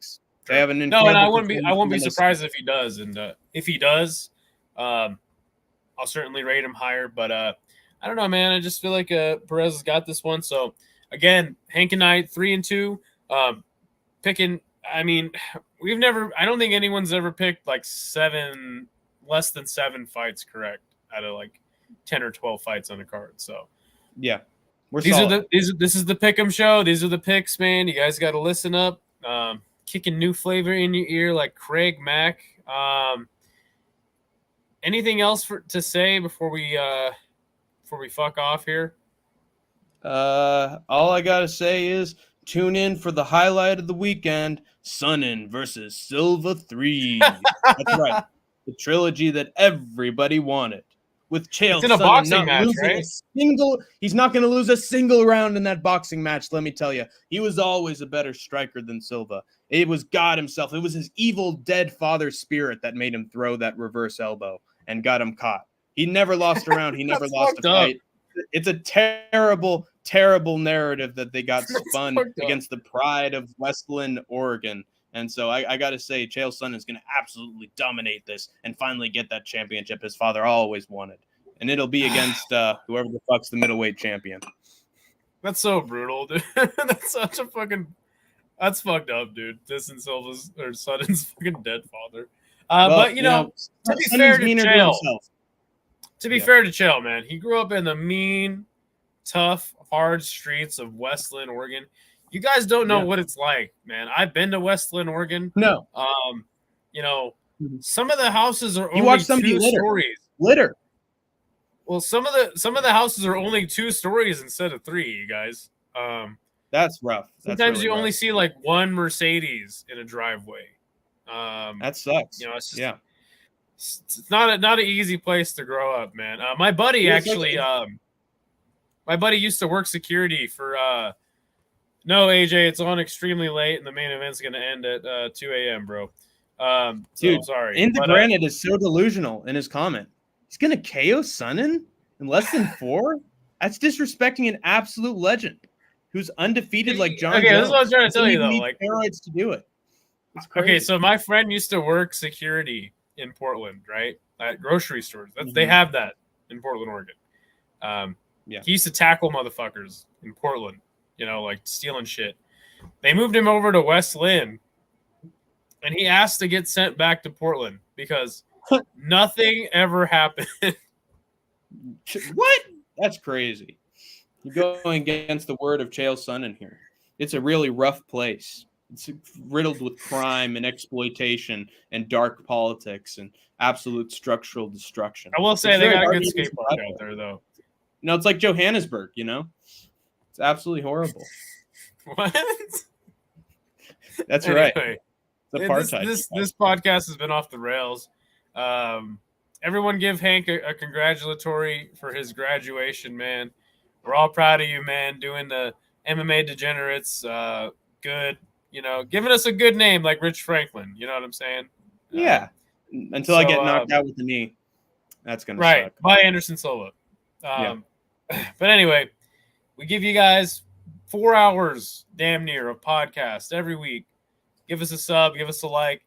They have an incredible. No, and I won't be surprised if he does. And if he does, I'll certainly rate him higher. But I don't know, man. I just feel like Perez has got this one. So again, Hank and I 3-2, picking. I mean, I don't think anyone's ever picked like less than 7 fights correct out of like 10 or 12 fights on a card. So yeah, this is the Pick'em show. These are the picks, man. You guys got to listen up. Kicking new flavor in your ear like Craig Mack. Anything else to say before we fuck off here? All I gotta say is tune in for the highlight of the weekend: Sonnen versus Silva 3. That's right, the trilogy that everybody wanted. With Chael Sonnen not losing a single, he's not going to lose a single round in that boxing match. Let me tell you, he was always a better striker than Silva. It was God himself. It was his evil dead father spirit that made him throw that reverse elbow and got him caught. He never lost a round. He never lost a fight. It's a terrible, terrible narrative that they got spun against the pride of Westland, Oregon. And so I got to say, Chael Sonnen is going to absolutely dominate this and finally get that championship his father always wanted. And it'll be against whoever the fuck's the middleweight champion. That's so brutal, dude. That's such a fucking... That's fucked up, dude. This and Silva's or Sonnen's fucking dead father. But, to be fair to Chael, fair to Chael, man, he grew up in the mean, tough, hard streets of Westland, Oregon. You guys don't know what it's like, man. I've been to West Linn, Oregon. No. You know, some of the houses are You only watch somebody 2 stories. Litter. Well, some of the houses are only 2 stories instead of 3, you guys. That's rough. Sometimes really you rough. only see like one Mercedes in a driveway. That sucks. You know, it's just, yeah. It's not an easy place to grow up, man. My buddy actually, my buddy used to work security for. No, AJ, it's on extremely late, and the main event's going to end at 2 a.m., bro. Dude, sorry. In the Granite is so delusional in his comment. He's going to KO Sonnen in less than 4? That's disrespecting an absolute legend who's undefeated like John Jones. This is what I'm trying to tell you, though. Like steroids to do it. Okay, so my friend used to work security in Portland, right? At grocery stores. They have that in Portland, Oregon. He used to tackle motherfuckers in Portland, you know, like stealing shit. They moved him over to West Linn, and he asked to get sent back to Portland because nothing ever happened. What? That's crazy. You're going against the word of Chael Sonnen here. It's a really rough place. It's riddled with crime and exploitation and dark politics and absolute structural destruction. I will say they got a good skate park out there, though. You know, it's like Johannesburg, you know? It's absolutely horrible. What? That's anyway, right. It's apartheid. This podcast has been off the rails. Everyone give Hank a congratulatory for his graduation, man. We're all proud of you, man, doing the MMA Degenerates. Good. You know, giving us a good name like Rich Franklin. You know what I'm saying? Yeah. Until I get knocked out with the knee. That's going to suck. By Anderson Silva. But anyway, we give you guys 4 hours damn near of podcast every week. Give us a sub. Give us a like.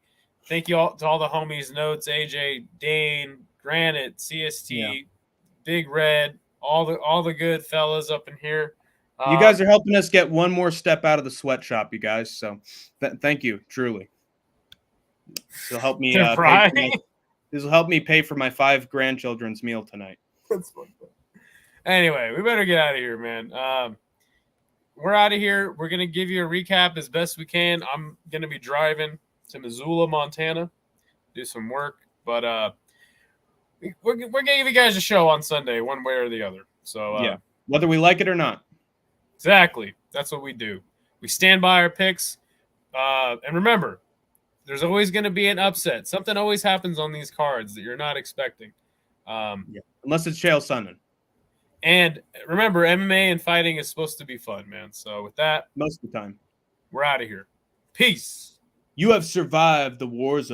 Thank you all to all the homies, Notes, AJ, Dane, Granite, CST, Big Red, all the good fellas up in here. You guys are helping us get one more step out of the sweatshop, you guys. So thank you, truly. This will help me. This will help me pay for my 5 grandchildren's meal tonight. That's fun. Anyway, we better get out of here, man. We're out of here. We're gonna give you a recap as best we can. I'm gonna be driving to Missoula, Montana, do some work, but we're gonna give you guys a show on Sunday, one way or the other. So whether we like it or not. Exactly. That's what we do. We stand by our picks. And remember, there's always going to be an upset. Something always happens on these cards that you're not expecting. Unless it's Chael Sonnen. And remember, MMA and fighting is supposed to be fun, man. So with that, most of the time, we're out of here. Peace. You have survived the wars of